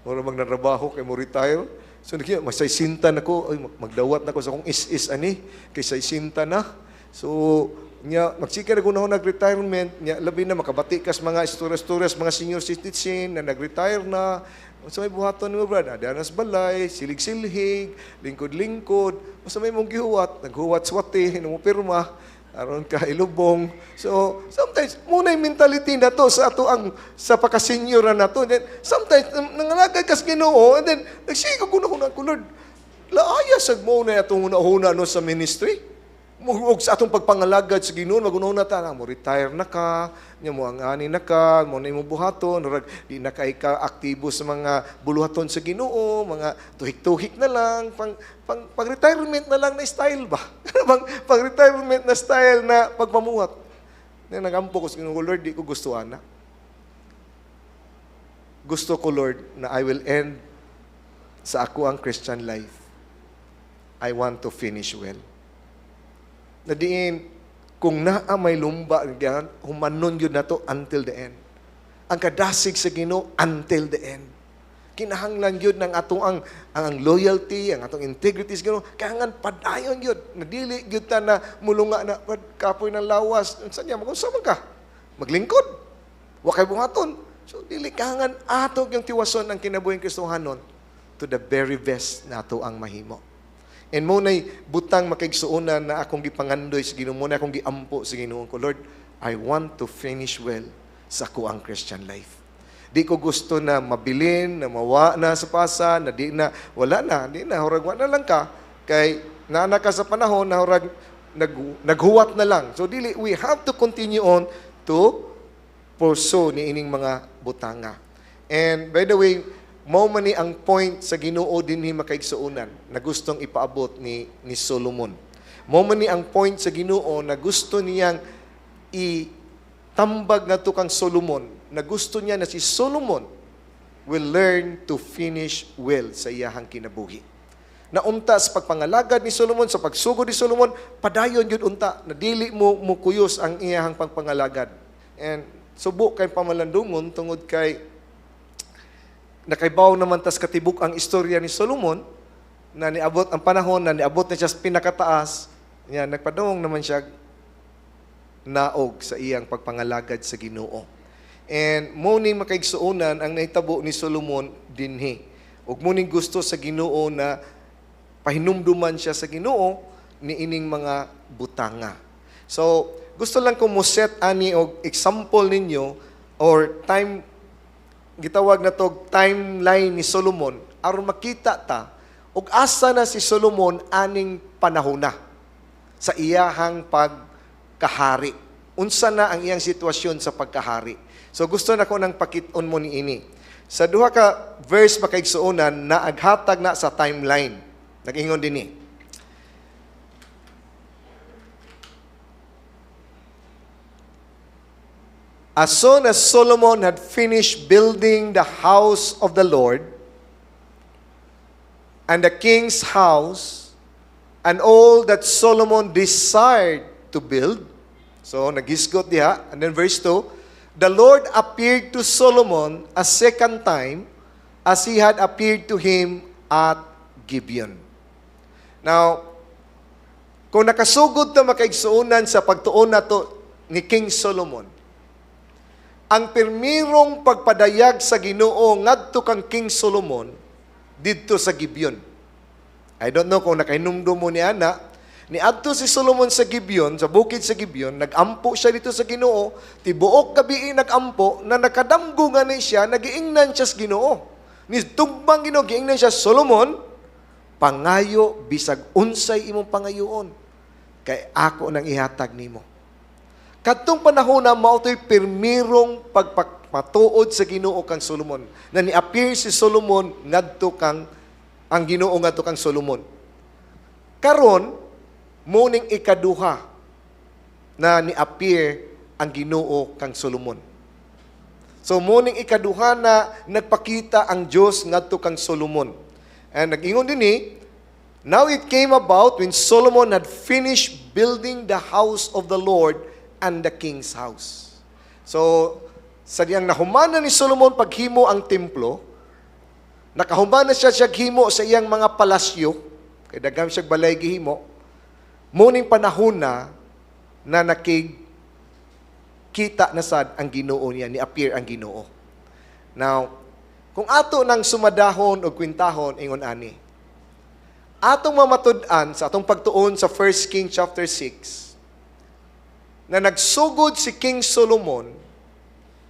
S4: Ora magnarabaho kay mo retire. So nakiya mas 60 na ko, ay magdawat na ko sa akong is ani kay 60 na. So nya magsika na gunahon nag-retirement nya labi na makabati kas mga istorya-storyas mga senior citizen na nag-retire na sa may buhaton mo brad adanas balay silig-silhig lingkod-lingkod sa may mong gihuwat naghuwat swati mo pirma aron ka ilubong. So sometimes muna yung mentality na to sa ato ang sa paka-senior na to. Then sometimes nangalagay kas Ginoo and then nagsige ko gunahon ko Lord laaya sag mo na atong una no sa ministry. Og sa atong pagpangalagad sa Ginoo magunahon na ta mo retire na ka nya mo ang ani na ka mo na imong buhaton rag di na kay ka aktibo sa mga buluhaton sa Ginoo mga tuhik-tuhik na lang pang retirement na lang na style ba pang retirement na style na pagpamuhat na nagampo ko sa Ginoo Lord di ko gusto ana gusto ko Lord na I will end sa ako ang Christian life I want to finish well. Na diin, kung naa may lumba, humanon yun na to until the end. Ang kadasig sa Ginoo until the end. Kinahanglan yun ng atong ang loyalty, ang atong integrity sa Ginoo. Kailangan padayon yun. Nadili yun ta na mulunga na kapoy ng lawas. Saan niya? Mag-usaman ka. Maglingkod. Wakay buhaton. So, dili kahangan atong yung tiwason ng kinabuhing Kristohanon to the very best na ato ang mahimo. And mo na'y butang makaigsuunan na akong gipangandoy sa Ginoo, mo na akong giampo sa Ginoo ko, Lord, I want to finish well sa ako ang Christian life. Di ko gusto na mabilin, na mawa na sa pasa, na di na, wala na, di na, hurag na lang ka, kay naana ka sa panahon na hurag naghuwat na lang. So, dili, we have to continue on to pursue ni ining mga butanga. And by the way, mao man ni ang point sa Ginoo dinhi makaigsuonan na gustong ipaabot ni Solomon. Mao man ni ang point sa Ginoo na gusto niyang itambag nato kang Solomon, na gusto niya na si Solomon will learn to finish well sa iyahang kinabuhi. Na unta sa pagpangalagad ni Solomon, sa pagsugod ni Solomon, padayon yun unta na dili mo kuyos ang iyahang pagpangalagad. And subo kay pamalandungon tungod kay nakaibaw naman tas katibuk ang istorya ni Solomon na niabot ang panahon na niabot na siya sa pinakataas. Yan, nagpadung naman siya naog sa iyang pagpangalagad sa Ginoo. And muning makaigsuonan ang nahitabo ni Solomon dinhi. Ug muning gusto sa Ginoo na pahinumduman siya sa Ginoo ni ining mga butanga. So, gusto lang ko mo set ani og example ninyo or time gitawag na tog timeline ni Solomon aron makita ta og asa na si Solomon aning panahona sa iyahang pagkahari. Unsa na ang iyang sitwasyon sa pagkahari. So gusto na ko nang pakit-on mo ni ini. Sa duha ka verse makaigsuonan na aghatag na sa timeline. Nag-ingon din ni. As soon as Solomon had finished building the house of the Lord and the king's house and all that Solomon desired to build, so nagisgot diha, and then verse 2, the Lord appeared to Solomon a second time as he had appeared to him at Gibeon. Now, kung nakasugod na makaigsuunan sa pagtuon na to ni King Solomon, ang pirmirong pagpadayag sa Ginoo ngadto kang King Solomon didto sa Gibeon. I don't know kung nakahinumdum mo ni ana, niadto si Solomon sa Gibeon, sa bukid sa Gibeon, nagampo siya dito sa Ginoo, tibuok gabi nagampo na nakadamgo nga ni siya, nagiingnan siya sa Ginoo. Ni tugbang Ginoo giingnan siya, Solomon, pangayo bisag unsay imong pangayoon, kay ako nang ihatag nimo. Kadtong panahon na mautoy pirmirong pagpatuod sa Ginoo kang Solomon. Na ni-appear si Solomon ngadto kang ang Ginoo ngadto kang Solomon. Karon muning ikaduha na ni-appear ang Ginoo kang Solomon. So muning ikaduha na nagpakita ang Dios ngadto kang Solomon. And nag-ingon dinhi, now it came about when Solomon had finished building the house of the Lord and the king's house. So, sa diyang nahumana ni Solomon paghimo ang templo, nakahumana siya himo sa iyang mga palasyo, kay daghang siya balay gihimo, muning panahon na nakikita na sad ang Ginoo niya, ni-appear ang Ginoo. Now, kung ato nang sumadahon o kwintahon, ingon ani, atong mamatud-an sa atong pagtuon sa 1 King chapter 6, na nagsugod si King Solomon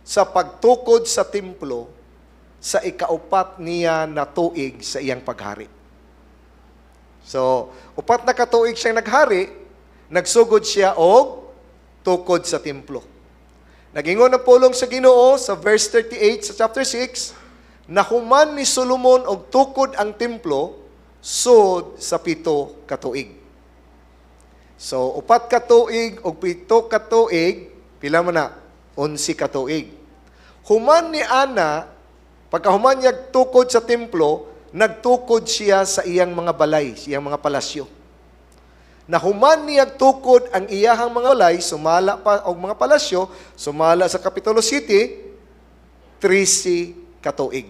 S4: sa pagtukod sa templo sa ikaupat niya na tuig sa iyang paghari. So, upat na katuig siyang naghari, nagsugod siya og tukod sa templo. Nagingon ang pulong sa Ginoo sa verse 38 sa chapter 6, nahuman ni Solomon og tukod ang templo sud sa 7 katuig. So, 4 katuig o 7 katuig, pila man na? 11 katuig. Human ni Ana, pagkahuman niya tukod sa templo, nagtukod siya sa iyang mga balay, sa iyang mga palasyo. Nahuman niya tukod ang iyahang mga balay, sumala pa og mga palasyo, sumala sa Kapitulo 7, 13 katuig.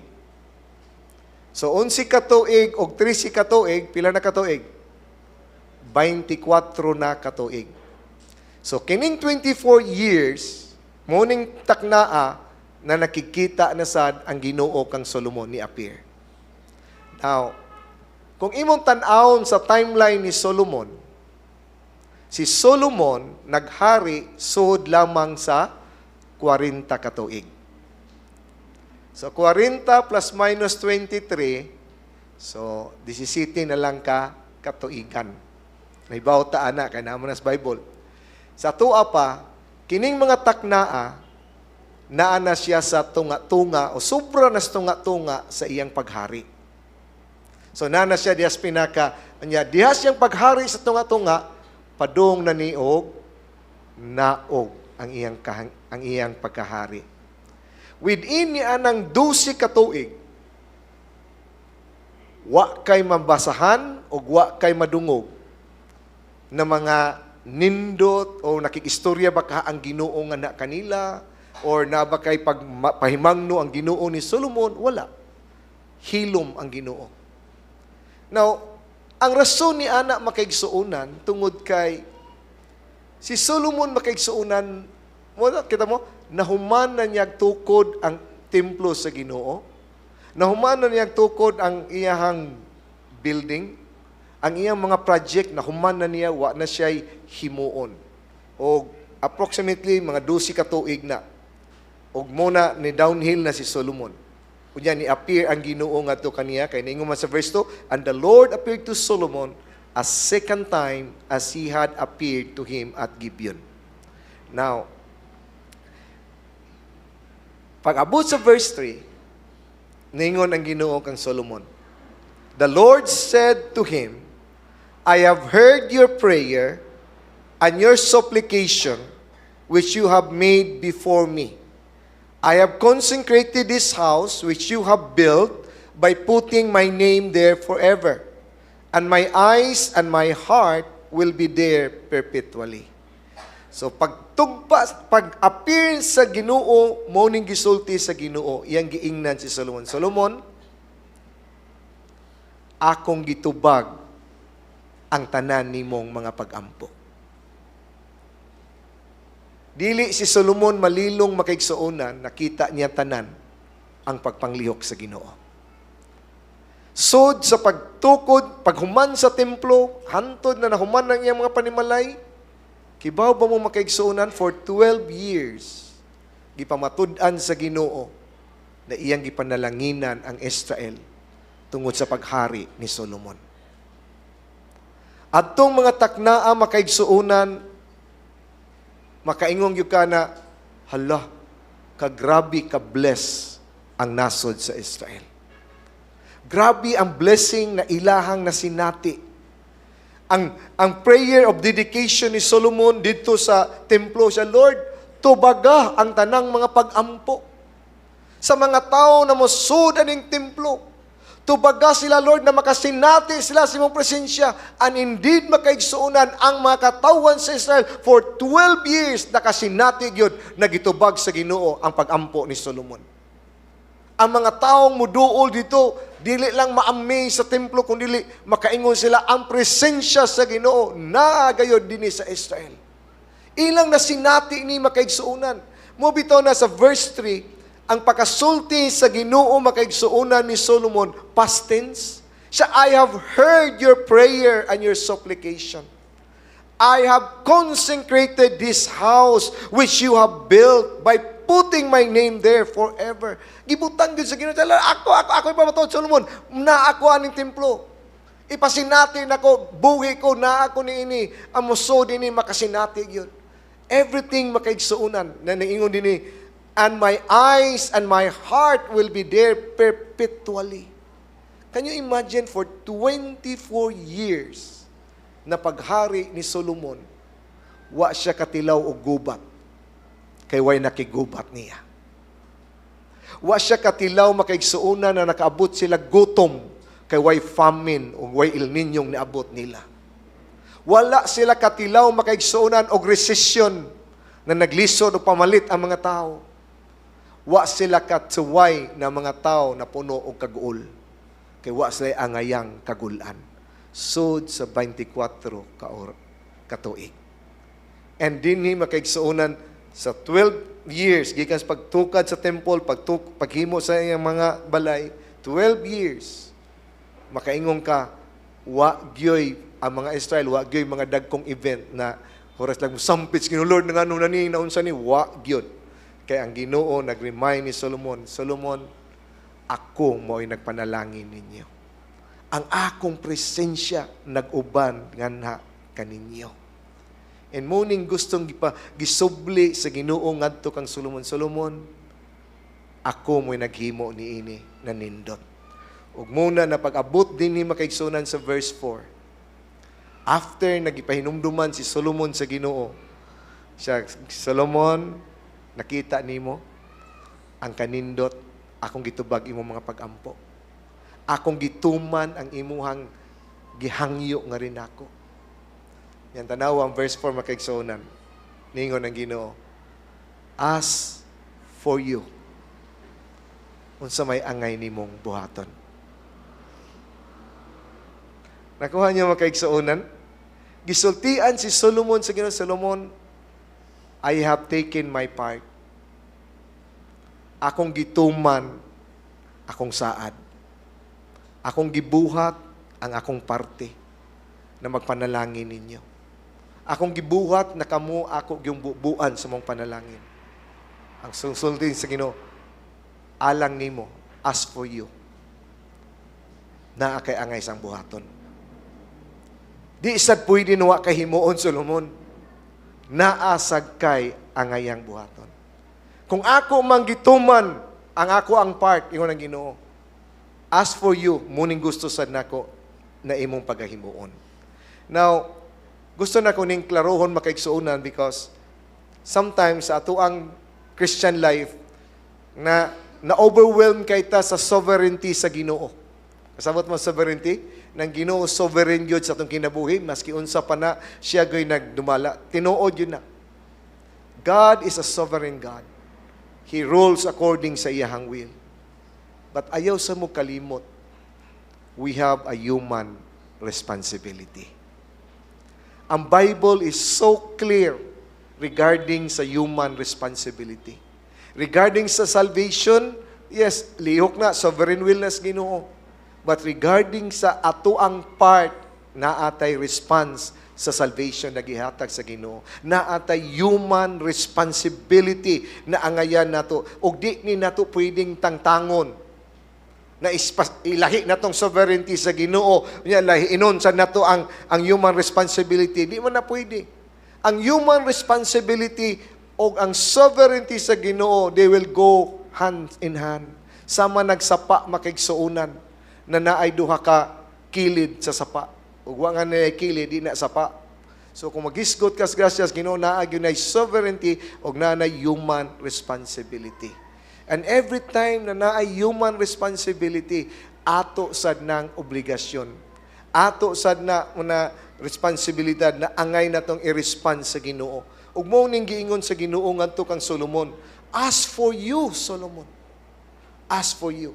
S4: So, 11 katuig o 13 katuig, pila na katuig? 24 na katuig. So, kining 24 years, muning taknaa na nakikita na sad ang Ginoo kang Solomon ni appear. Now, kung imong tan-awon sa timeline ni Solomon, si Solomon naghari sud lamang sa 40 katuig. So, 40 plus minus 23, so 17 na lang ka katuigan. May bawtaan na, kaya naman sa Bible. Sa tuwa pa, kining mga taknaa, naana siya sa tunga-tunga o sobra na sa tunga-tunga sa iyang paghari. So, naana siya dihas pinaka, dihas siyang paghari sa tunga-tunga, padung na niog, naog ang iyang pagkahari. Within ni anang 12 katuig, wa kay mabasahan o wa kay madungog na mga nindot o nakikistorya baka ang Ginoo nga na kanila, or na ba kay pahimangno ang Ginoo ni Solomon? Wala. Hilom ang Ginoo. Now, ang rason ni ana makaigsuunan tungod kay si Solomon makaigsuunan, kita mo, nahuman na niya tukod ang templo sa Ginoo. Nahuman na niya tukod ang iyahang building, ang iyang mga project, nahuman na niya, wa na siya'y himuon. O approximately mga 12 ka tuig na. O muna ni downhill na si Solomon. Kunya ni appear ang Ginoo ngadto kaniya kay ningon man sa verse 2, and the Lord appeared to Solomon a second time as he had appeared to him at Gibeon. Now, pag abot sa verse 3, ningon ang Ginoo kang Solomon. The Lord said to him, I have heard your prayer and your supplication which you have made before me. I have consecrated this house which you have built by putting my name there forever, and my eyes and my heart will be there perpetually. So pag-appear sa Ginoo, morning gisulti sa Ginoo, iyang giingnan si Solomon. Solomon, akong gitubag ang tanan nimong mga pag-ampo. Dili si Solomon malilong makaigsuonan, nakita niya tanan ang pagpanglihok sa Ginoo. Sod sa pagtukod, paghuman sa templo, hantod na nahuman ng iyang mga panimalay, kibaw ba mo makaigsuonan for 12 years, gipamatud-an sa Ginoo na iyang gipanalanginan ang Israel tungod sa paghari ni Solomon. Adtong mga taknaa makaigsuonan, makaingong yung ka na, hala, kagrabe ka-bless ang nasod sa Israel. Grabe ang blessing na ilahang nasinati. Ang prayer of dedication ni Solomon dito sa templo siya, Lord, tubaga ang tanang mga pag-ampo. Sa mga tao na mosud aning templo, tubaga sila, Lord, na makasinati sila sa imong presensya, and indeed makaigsuunan ang mga katawan sa Israel for 12 years nakasinati gyud nagitubag sa Ginoo ang pag-ampo ni Solomon. Ang mga taong muduol dito, dili lang ma-amaze sa templo, kundi makaingon sila ang presensya sa Ginoo na gayod dinhi sa Israel. Ilang nasinati ni makaigsuunan. Mo bitaw na sa verse 3, ang pakasulti sa Ginoo makaigsuunan ni Solomon, past tense. Siya, I have heard your prayer and your supplication. I have consecrated this house which you have built by putting my name there forever. Gibutang gyud sa Ginoo, ako ipamatod Solomon, na ako aning templo. Ipasinatin ako, buhi ko, na ako niini, amuso dinhi makasinati gyud. Everything makaigsuunan na naingon dinhi, and my eyes and my heart will be there perpetually. Can you imagine for 24 years na paghari ni Solomon, wa siya katilaw og gubat, kay way nakigubat niya. Wa siya katilaw makaigsuunan na nakaabot sila gutom, kay way famine o way El Niño niabot nila. Wala sila katilaw makaigsuunan og recession na naglisod o pamalit ang mga tao. Wa sila katsuway na mga tao na puno og kaguol, kay wa sila angayang kagulan. Sud sa 24 katuig. And dinhi makaigsuunan sa 12 years, gikan sa pagtukad sa temple, paghimo sa iyang mga balay, 12 years, makaingon ka, wa gyoy ang mga Israel, wa gyoy mga dagkong event na oras lang sampits, Lord, nga nung nani, naunsa ni, wa gyod. Kaya ang Ginoo nag-remind ni Solomon, Solomon, ako mo'y nagpanalangin ninyo. Ang akong presensya nag-uban nga na kaninyo. And morning gustong gisubli sa Ginoo ngadto kang Solomon, Solomon, ako mo'y naghimo niini na nindot. Ug muna na pag-abot din ni makaigsunan sa verse 4. After nagipahinumduman si Solomon sa Ginoo, siya, Solomon, nakita nimo ang kanindot, akong gitubag imong mga pag-ampo. Akong gituman ang imuhang gihangyo nga rin ako. Yan tanaw ang verse 4 makaigsunan. Ningon ang Ginoo, as for you. Unsa may angay nimong buhaton. Nakuha niyo makaigsuonan? Gisultian si Solomon sa Ginoo, Solomon, I have taken my part. Akong gituman, akong saad. Akong gibuhat ang akong parte na magpanalangin ninyo. Akong gibuhat na kamo ako yung buuan sa mong panalangin. Ang sultin sa Ginoo, alang nimo, as for you, na kay angay sang buhaton. Di sad pwede nuwa kay himuon Solomon, naasag kay angayang buhaton. Kung ako manggituman ang ako ang part, ingon ang Ginoo, as for you, muning gusto sad nako na imong pagahimuon. Now, gusto na ko ning klarohon makaigsuonan because sometimes sa ato ang Christian life na-overwhelm kay ta sa sovereignty sa Ginoo. Kasabot mo sovereignty? Nang Ginoo sovereign gyud sa atong kinabuhi, maski unsa pa na siya gay nagdumala. Tinuod yun na. God is a sovereign God. He rules according sa iyahang will. But ayaw sa mo kalimot, we have a human responsibility. Ang Bible is so clear regarding sa human responsibility. Regarding sa salvation, yes, lihok na, sovereign will na sa Ginoo. But regarding sa ato ang part, naatay response sa salvation na gihatag sa Ginoo. Naatay human responsibility na angayan nato. Ug di ni nato pwedeng tangtangon na ilahi natong sovereignty sa Ginoo. Lahiinon sa nato ang human responsibility. Di man na pwede. Ang human responsibility o ang sovereignty sa Ginoo, they will go hand in hand. Sama nagsapa makigsuunan na naay duha ka kilid sa sapa. Ug wa nga naay kilid di na sapa. So kung magisgot kas gracias Ginoo, naa gyud nay sovereignty ug naa nay human responsibility. And every time na naay human responsibility, ato sad nang obligasyon. Ato sad na responsibilidad na angay natong i-respond sa Ginoo. Ug mao ning giingon sa Ginoo ngadto kang Solomon, as for you, Solomon. As for you.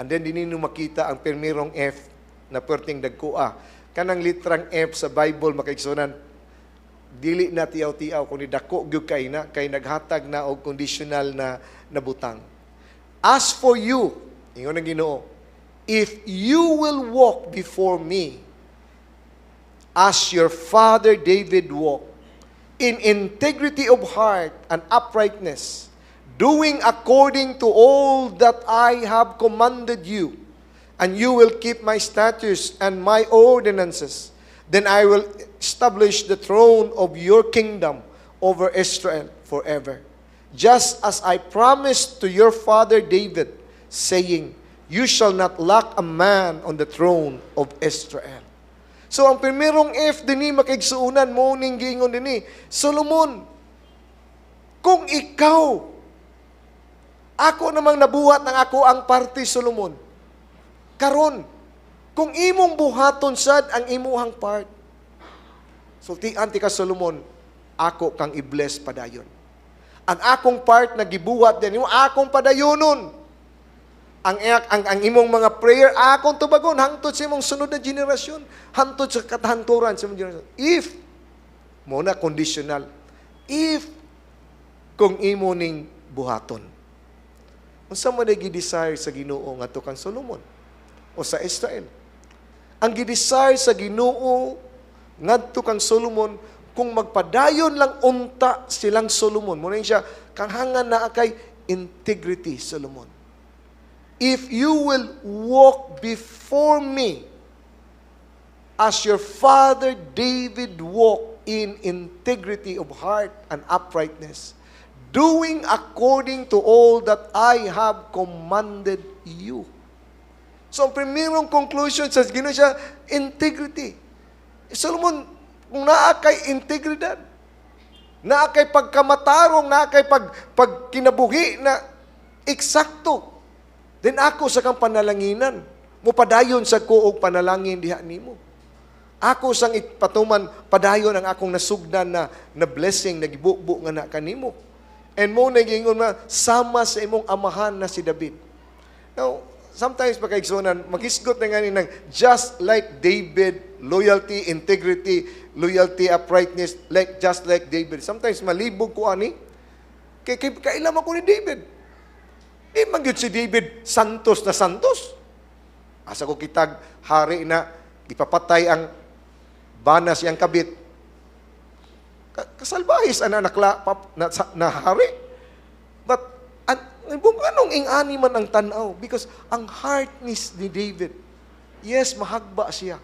S4: And then dinino makita ang permirong F na perting dagkua. Kanang litrang F sa Bible makaigsunan, dili na tiyaw-tiyaw kundi dako gyud kay naghatag na og conditional na nabutang. As for you, ingon ang Ginoo, if you will walk before me as your father David walked, in integrity of heart and uprightness, doing according to all that I have commanded you, and you will keep my statutes and my ordinances, then I will establish the throne of your kingdom over Israel forever. Just as I promised to your father David, saying, you shall not lack a man on the throne of Israel. So ang primerong F dinhi makaigsuunan mo ning giingon dinhi, Solomon, kung ikaw ako namang nabuhat ng ako ang parte, Solomon. Karon, kung imong buhaton sad ang imuhang part, sultian ti ka Solomon, ako kang i-bless padayon. Ang akong part na gibuhat din, yung akong padayonon. Ang imong mga prayer, akong tubagon, hangtod sa imong sunod na generasyon, hangtod sa katahanturan sa imong generasyon. If, muna conditional, if, kung imo ning buhaton. Unsa man gi-desire sa Ginoo ngadto kang Solomon o sa Israel? Ang gi-desire sa Ginoo ngadto kang Solomon kung magpadayon lang unta silang Solomon. Muna siya kanghangan na kay integrity Solomon. If you will walk before me as your father David walked in integrity of heart and uprightness, doing according to all that I have commanded you. So, ang primerong conclusion sa Ginoo siya, integrity. Solomon, kung naa kay integridad, naa kay pagkamatarong, naa kay pagkinabuhi na eksakto, then ako sa kang panalanginan, mupadayon sa kuog panalangin diha nimo. Ako sang ipatuman, padayon ang akong nasugdan na blessing, nagibubo nga na kanimo. And mo nagingon na sama sa imong amahan na si David. Now, sometimes pagkaigsunan, magisgot na nga ng just like David, loyalty, integrity, loyalty, uprightness, just like David. Sometimes malibog ko ani. Kailan ako ni David. Di man gyud si David santos na santos. Asa ko kitag hari na ipapatay ang banas yang kabit. Kasalbahis ana na hari. But anong ingani man ang tanaw? Because ang heart ni David, yes, mahagba siya.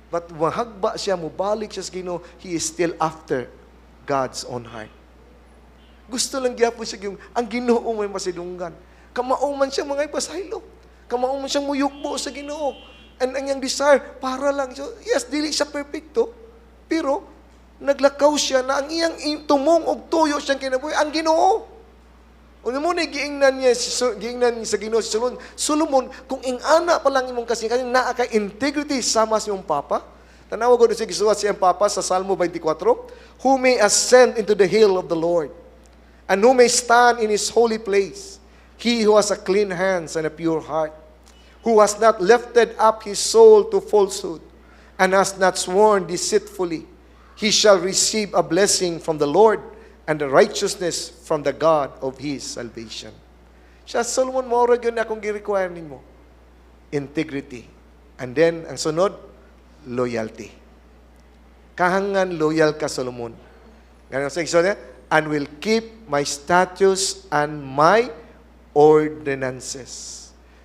S4: But mahagba siya, mubalik siya sa Ginoo, he is still after God's own heart. Gusto lang gyapon siya ang Ginoo may masidunggan. Kamao man siya mga ipasaylo. Kamao man siya muyukbo sa Ginoo. And ang iyang desire, para lang. So, yes, dili siya perfecto. Pero, naglakaw siya na ang iyang tumong og tuyo siyang kinabuhi, ang Ginoo. Una mo na giingnan niya sa Ginoo si Solomon, kung ingana pa lang imong kasi naa kay integrity sama sa imong papa. Tanawa ko na siya gisuwat siyang papa sa Salmo 24, who may ascend into the hill of the Lord, and who may stand in His holy place, he who has a clean hands and a pure heart, who has not lifted up his soul to falsehood, and has not sworn deceitfully, he shall receive a blessing from the Lord and the righteousness from the God of his salvation. Siya, Solomon, maura yun na akong gi-require mo. Integrity. And then, ang sunod, loyalty. Kahangan loyal ka, Solomon. Ganun sa iso niya, and will keep my statutes and my ordinances.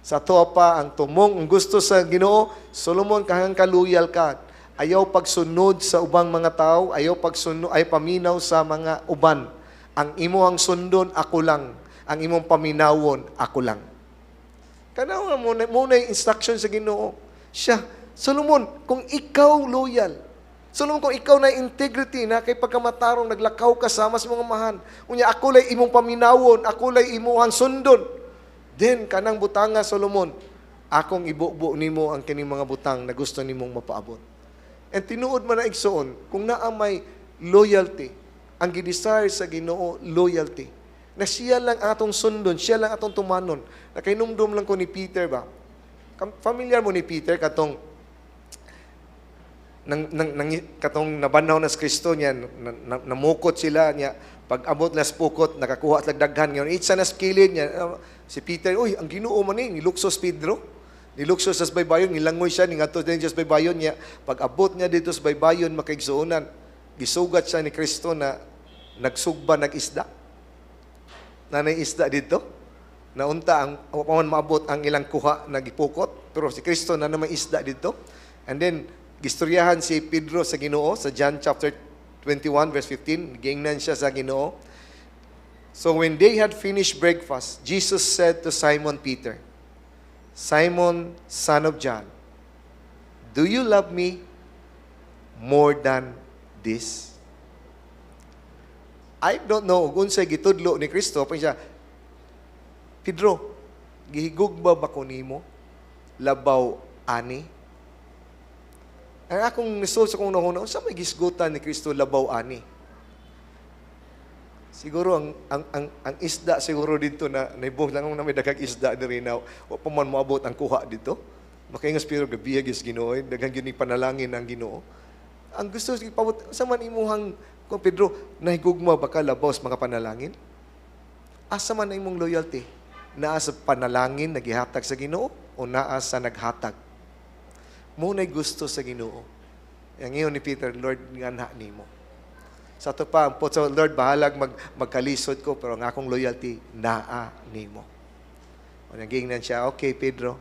S4: Sa to pa, ang tumong, ang gusto sa Ginoo, Solomon, kahangan ka loyal ka. Ayaw pagsunod sa ubang mga tao, ayaw pagsunod, ay paminaw sa mga uban. Ang imuhang sundon, ako lang. Ang imong paminawon, ako lang. Kanaw nga muna yung instruction sa Ginoo. Siya, Solomon, kung ikaw loyal, Solomon, kung ikaw na integrity, na kay pagkamatarong, naglakaw ka sama sa mga mahan, unya ako lay imong paminawon, ako lay imuhang sundon, then, kanang butanga, Solomon, akong ibubo nimo ang kining mga butang na gusto nimong mapaabot. And tinuod man na igsoon, kung naa may loyalty, ang gidesire sa Ginoo, loyalty, na siya lang atong sundon, siya lang atong tumanon. Nakainumdum lang ko ni Peter ba? Familiar mo ni Peter, katong katong nabanaw na sa Kristo niya, namukot sila niya, pag abot na sa pukot, nakakuha at lagdaghan niya. Itsa na sa kilid niya, si Peter, uy, ang Ginoo man ni luksos Pedro. Nilukso sa baybayon, nilangoy siya, ningato din sa baybayon niya. Pag abot niya dito sa baybayon, makaigsuunan, gisugat siya ni Kristo na nagsugba, nag-isda. Nanay isda dito. Naunta, ang paman maabot ang ilang kuha, nagipukot. Pero si Kristo na naman isda dito. And then, gistoryahan si Pedro sa Ginoo, sa John chapter 21, verse 15. Giingnan siya sa Ginoo. So when they had finished breakfast, Jesus said to Simon Peter, Simon, son of John, do you love me more than this? I don't know kung unsay gitudlo ni Kristo, pa siya, Pedro, gihigugba ba ko nimo? Labaw ani? Ang akong nisul sa kong nahuna, sa may gisgutan ni Kristo, labaw ani? Siguro ang isda siguro dito na naibog lang na may daghang isda diri na wa pa man moabot ang kuha dito. Makaingas pero gabiyag is Ginoo, daghang gyud ni panalangin ang Ginoo. Ang gusto pabot sa man imuhang kung Pedro nahigugma ba ka labaw sa mga panalangin? Asa man na imong loyalty? Naa sa panalangin nagihatag sa Ginoo o naa sa naghatag? Muna'y gusto sa Ginoo. Ang iyon ni Peter, Lord, ngana nimo. Sa ito pa, ang po sa Lord, bahalag magkalisod ko, pero ang akong loyalty, naa nimo. O nagingnan siya, okay, Pedro,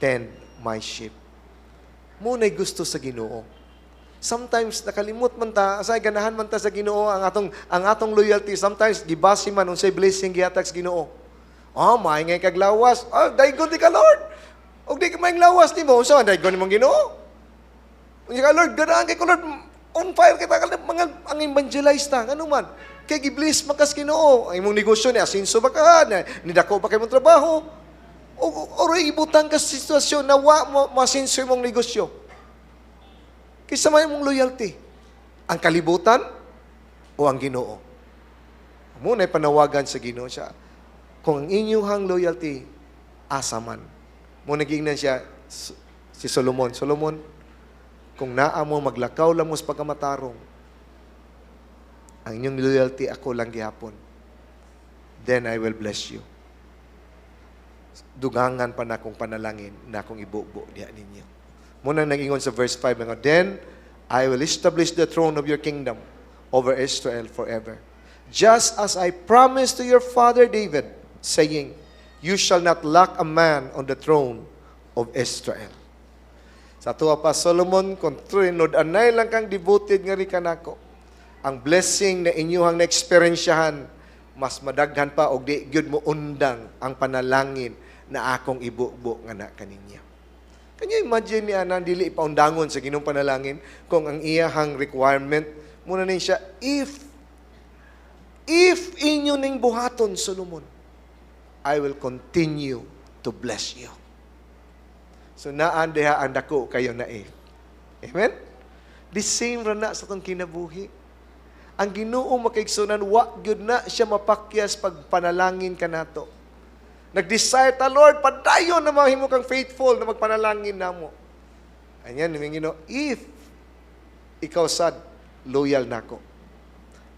S4: tend my sheep. Muna'y gusto sa Ginoo. Sometimes, nakalimot man ta, asay ganahan man ta sa Ginoo, ang atong loyalty, sometimes, gibasi man, unsay blessing gihatag sa Ginoo. Maingay kag lawas. Daigon di ka, Lord. O di ka maing lawas ni mo, so, daigon ni mong Ginoo. Unya ka, Lord, ganahan kay ko, Lord, on fire kita mga ang evangelize ta ano man kay gibless makas Ginoo ang imong negosyo ni asinso ba ka na nidako ba kay mong trabaho o ibutang ka sa sitwasyon na wa mo masinso imong negosyo kaysa may imong loyalty ang kalibutan o ang Ginoo Muna panawagan sa Ginoo siya. Kung ang inyong loyalty, asaman. Muna gingnan siya, si Solomon. Solomon, kung naa mo maglakaw lang mo sa pagkamatarong, ang inyong loyalty ako lang gihapon, then I will bless you. Dugangan pa na akong panalangin na akong ibubo diya ninyo. Muna nag-ingon sa verse 5, then I will establish the throne of your kingdom over Israel forever. Just as I promised to your father David, saying, you shall not lack a man on the throne of Israel. Sa tuwa pa, Solomon, kung trinod, anay lang kang devoted nga rin kanako. Ang blessing na inyuhang na-experiensyahan, mas madaghan pa og di gyud mo undang ang panalangin na akong ibubo nga na kaninyo. Kanya imagine niya na dili ipaundangon sa Ginoong panalangin kung ang iyahang requirement muna nin siya, if inyo ning buhaton, Solomon, I will continue to bless you. So naan diha ang dako kayo na Amen? The same rana sa itong kinabuhi. Ang Ginoo makaigsunan, wa gyud na siya mapakyas pag panalangin ka nato. Nag-desire ta, Lord, padayon na mahimo kang faithful na magpanalangin namo. Anyan, yung Ginoo, if ikaw sad, loyal nako.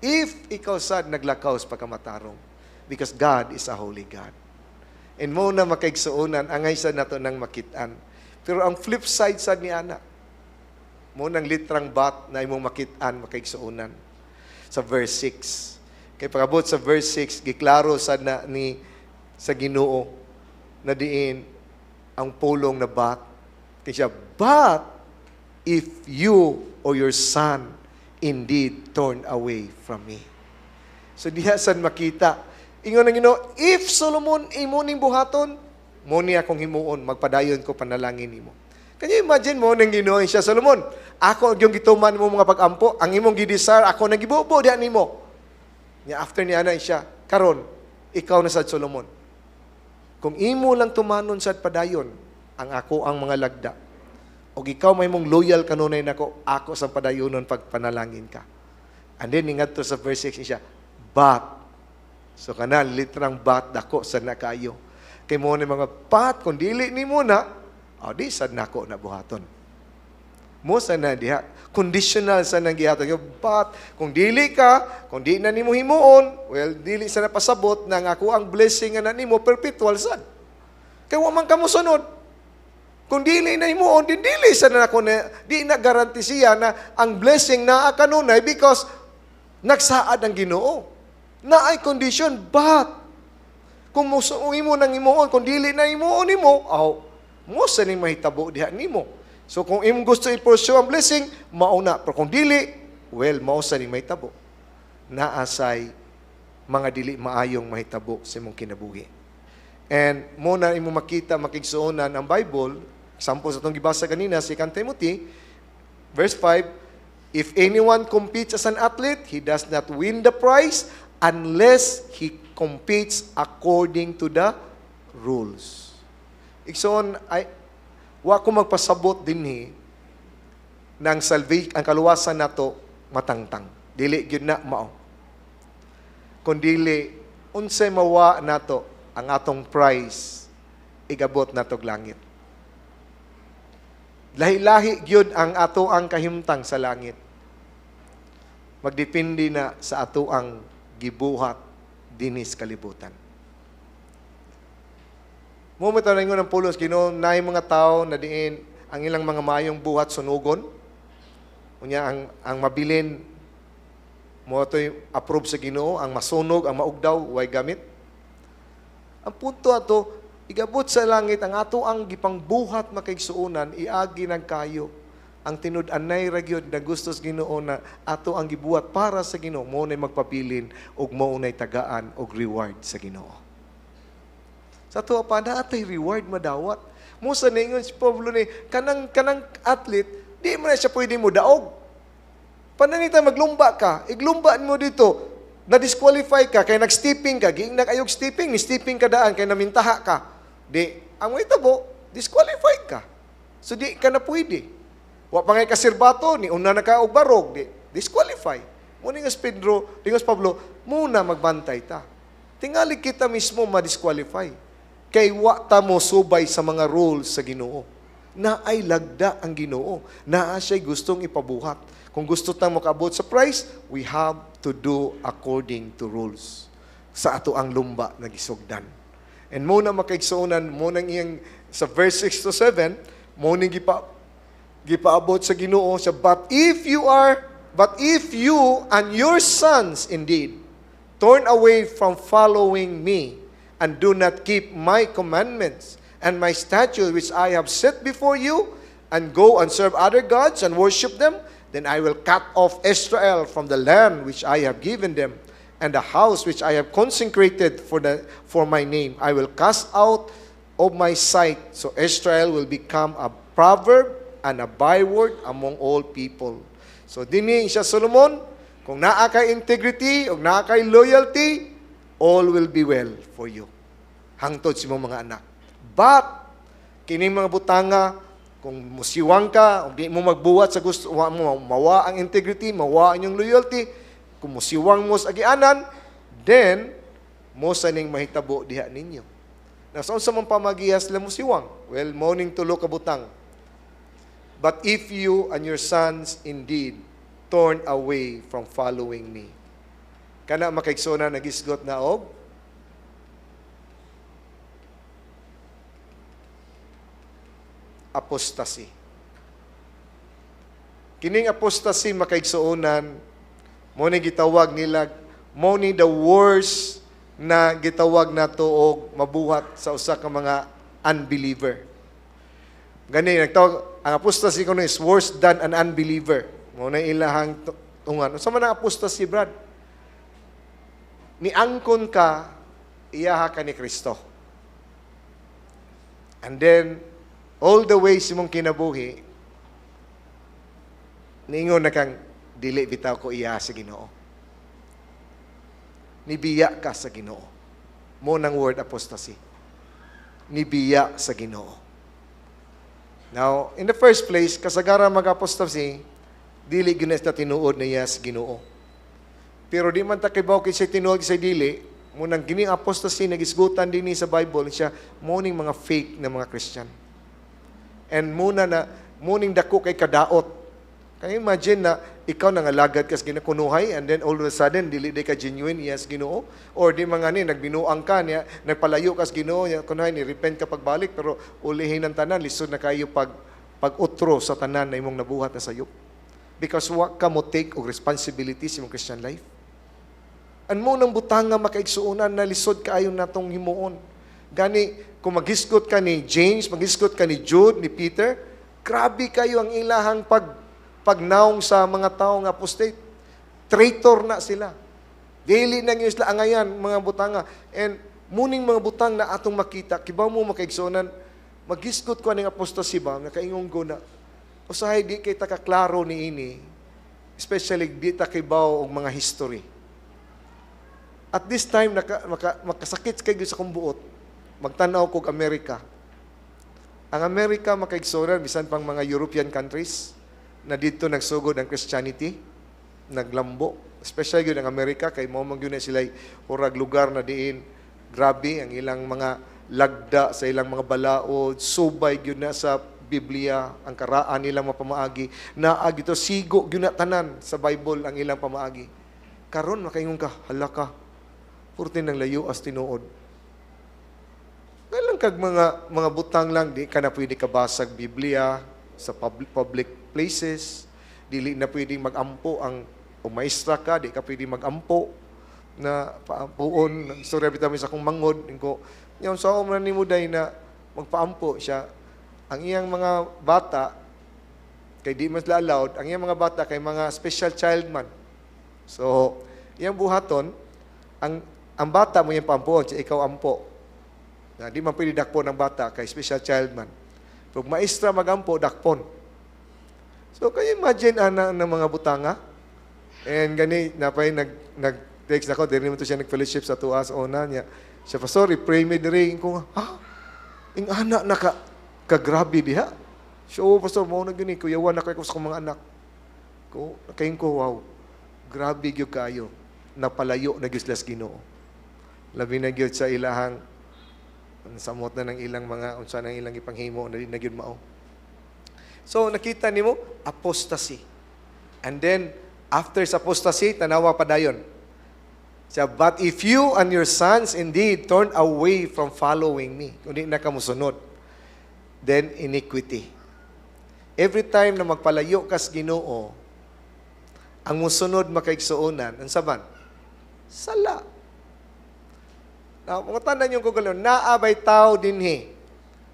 S4: If ikaw sad, naglakaw sa pagkamatarong. Because God is a holy God. And mo na makaigsuunan, angay sa nato nang makitaan. Pero ang flip side sad ni Ana, mo nang litrang bat na imong makitaan, makaigsuunan. Sa verse 6. Kaya pagabot sa verse 6, giklaro sad na ni sa Ginoo na diin ang pulong na bat. Kaya siya, but if you or your son indeed turn away from me. So diha sad makita. Ingon ang Ginoo, if Solomon imo ning buhaton, mo ni akong himuon, magpadayon ko panalangin nimo. Kanya imagine mo nang Ginoo siya, Solomon, ako yung gituman mo mga pag-ampo, ang imong gidesire, ako nang gibubo diha nimo. Nya after niya na siya, karon ikaw na sad Solomon. Kung imo lang tumanon sad padayon ang ako ang mga lagda, o ikaw may mong loyal kanunay nako, ako sa padayonon pag panalangin ka. And then ingat to sa verse 6 siya, but so kana litrang bat dako sa nakayo. Kay mo ni mga pat kung dili ni mo na, di sad nako na buhaton. Mo sa na diha conditional sa nang gihaton. But kung dili ka, kung di na nimo himuon, well dili sa napasabot na ako ang blessing na nimo perpetual sad. Kay wa man ka mo sunod. Kung dili na himuon, din dili sa na ako na di na garanti siya na ang blessing na kanunay because nagsaad ang Ginoo. Na ay condition, but kung imo nang imuon, kung dili na imuon nimo, mo sa ning mahitabo diha nimo. So kung imo gusto i-pursue ang blessing, mauna. Pero kung dili, well, mao sa ning mahitabo. Naasay mga dili maayong mahitabo sa imong kinabuhi. And mo na imo makita, makigsuonan ang Bible, example sa itong gibasa kanina, 2 Timothy, verse 5, if anyone competes as an athlete, he does not win the prize unless he competes according to the rules. Ikson, wa ko magpasabot dinhi ng ang kaluwasan nato matangtang. Dili gyud na mao. Kundili unsay mawa nato ang atong prize igabot natog langit. Lahi-lahi gyud ang ato ang kahimtang sa langit. Magdepende na sa ato ang gibuhat dinis kalibutan. Mumitaw na ng pulos, Ginoo, na mga tao na diin ang ilang mga mayong buhat sunugon. Unya ang mabilin mo ito'y approve sa Ginoo, ang masunog, ang maugdaw, way gamit. Ang punto ato, igabot sa langit, ang ato ang gipangbuhat makaigsuunan, iagi ng kayo. Ang tinud-anay ragyod na gustos Ginoo na ato ang gibuhat para sa Ginoo, mo na'y magpabilin ug mo na'y tagaan og reward sa Ginoo. Sa tuwa pa na atay reward madawat. Mo sa ningon si Pablo ni kanang athlete, di mo na siya pwede mo daog. Pananita maglumba ka, iglumba mo dito, na-disqualify ka, kaya nag-stepping ka, giingnak ayog stepping, ni stepping ka daan, kaya namintaha ka. Di, ang mga itabo, disqualified ka. So di ka na pwede. Wa pa ngay kasirbato, ni una na ka og barog, di, disqualify. Muningas Pedro, dingas Pablo, muna magbantay ta. Tingali kita mismo ma-disqualify. Kay wa ta mo subay sa mga rules sa Ginoo. Na ay lagda ang Ginoo. Na siya'y gustong ipabuhat. Kung gusto tang makaabot sa price, we have to do according to rules. Sa ato ang lumba na gisugdan. And muna makaigsuunan, muna iyang sa verse 6 to 7, muna gipaabot sa Ginoo siya, but if you and your sons indeed turn away from following me and do not keep my commandments and my statutes which I have set before you, and go and serve other gods and worship them, then I will cut off Israel from the land which I have given them, and the house which I have consecrated for my name. I will cast out of my sight, so Israel will become a proverb and a byword among all people. So dinhi siya Solomon, kung naa kay integrity o naa kay loyalty, all will be well for you. Hangtod si mong mga anak. But kini mga butanga, kung musiwang ka, o di mo magbuhat sa gusto mo, mawa ang integrity, mawa ang inyong loyalty, kung musiwang mo sa agianan, then mo sa ning mahitabo diha ninyo. Na sa mong pamagihas la musiwang? Well, morning tulo ka butang. But if you and your sons indeed turn away from following me. Kana makaigsona nagisgot na og apostasy. Kining apostasy makaigsuonan mo ni gitawag nila, mo ni the worst na gitawag nato og mabuhat sa usa ka mga unbeliever. Gani nagtawag ang apostasy kuno is worse than an unbeliever. Mo na ilahang tungan. Unsa man ang apostasy, Brad? Niangkon ka, iyaha ka ni Kristo. And then all the way si mong kinabuhi, niingon na kang dili bitaw ko iya sa Ginoo. Nibiya ka sa Ginoo. Mo nang word apostasy. Nibiya sa Ginoo. Now, in the first place, kasagaran mag-apostasy, dili gyud na tinuod niya sa Ginoo. Pero di man ta kibaw kay sa tinuod sa dili, mo nang gining apostasy nagisgutan dinhi sa Bible siya mo ning mga fake na mga Christian. And muna na muning dako kay kadaot. Kaya imagine na ikaw nangalagad kas ginakunuhay and then all of a sudden dili ka genuine yes Ginoo, or di mga ni nagbinuang ka niya nagpalayo kas Ginoo niya kunuhay ni repent ka pagbalik pero ulihin ang tanan lisod na kayo pag-utro sa tanan na imong nabuhat na sayop. Because wa ka mo take og responsibility sa imong Christian life. An mo nang butanga makaigsuonan na lisod kaayo natong himuon. Gani kung maghisgot ka ni James, maghisgot ka ni Jude, ni Peter, grabe kayo ang ilahang pagnaong sa mga taong apostate. Traitor na sila. Dili na ngayon sila angayan, mga butanga. And muning mga butang na atong makita, kibaw mo makaigsonan, maghisgot ko ng apostasy ba, nakaingong ko na, usahay di kay takaklaro ni ini, especially di takibaw og mga history. At this time, makasakit kayo sa kumbuot, magtanaw kog Amerika. Ang Amerika makaigsonan, bisan pang mga European countries, na dito nagsugod ang Christianity, naglambo. Especially yun ang Amerika, kay mo magyun na sila urag lugar na diin, grabe, ang ilang mga lagda sa ilang mga balaod, subay yun na sa Biblia, ang karaan nilang mapamaagi, naag ito, sigo yun na tanan sa Bible ang ilang pamaagi. Karon makaingon ka, hala ka, purti ng layo as tinuod. Ngayon kag mga butang lang, di ka na pwede kabasag Biblia sa public places, dili na pwedeng mag-ampo ang maestra ka, di ka pwedeng mag-ampo na paampuon. Storya bitaw sa kong mangod, ko, yung sa na ni Muday na magpaampo siya. Ang iyang mga bata, kay di mas allowed, ang iyang mga bata kay mga special child man. So, iyang buhaton, ang bata mo yung paampuon, siya ikaw ampo. Na di man pwede dakpon ang bata kay special child man. Pag maestra magampo, dakpon. So, kayo imagine ng mga butanga. And gani, napay nag-text ako, dili mo to siya nag-fellowship sa tuas ona niya. Siya pa, sorry, pray me diri. Ko, ha? Ing anak na kagrabe diha. So, pastor, mo na gani, kuyawan na kayo sa mga anak. Nakain ko, wow. grabe gyud kayo napalayo na gyud sila sa Ginoo. Labi na gyud sa ilahang samot na ng ilang mga unsa nang ilang ipanghimo na di na gyud mao. So nakita nimo apostasy. And then after sa apostasy tanawa pa dayon. Siya, but if you and your sons indeed turn away from following me, kung di na ka musunod, then iniquity. Every time na magpalayo ka sa Ginoo, ang musunod makaigsuonan, ang saban, sala. Now, mga tandaan yung kugalo, naabay tao dinhi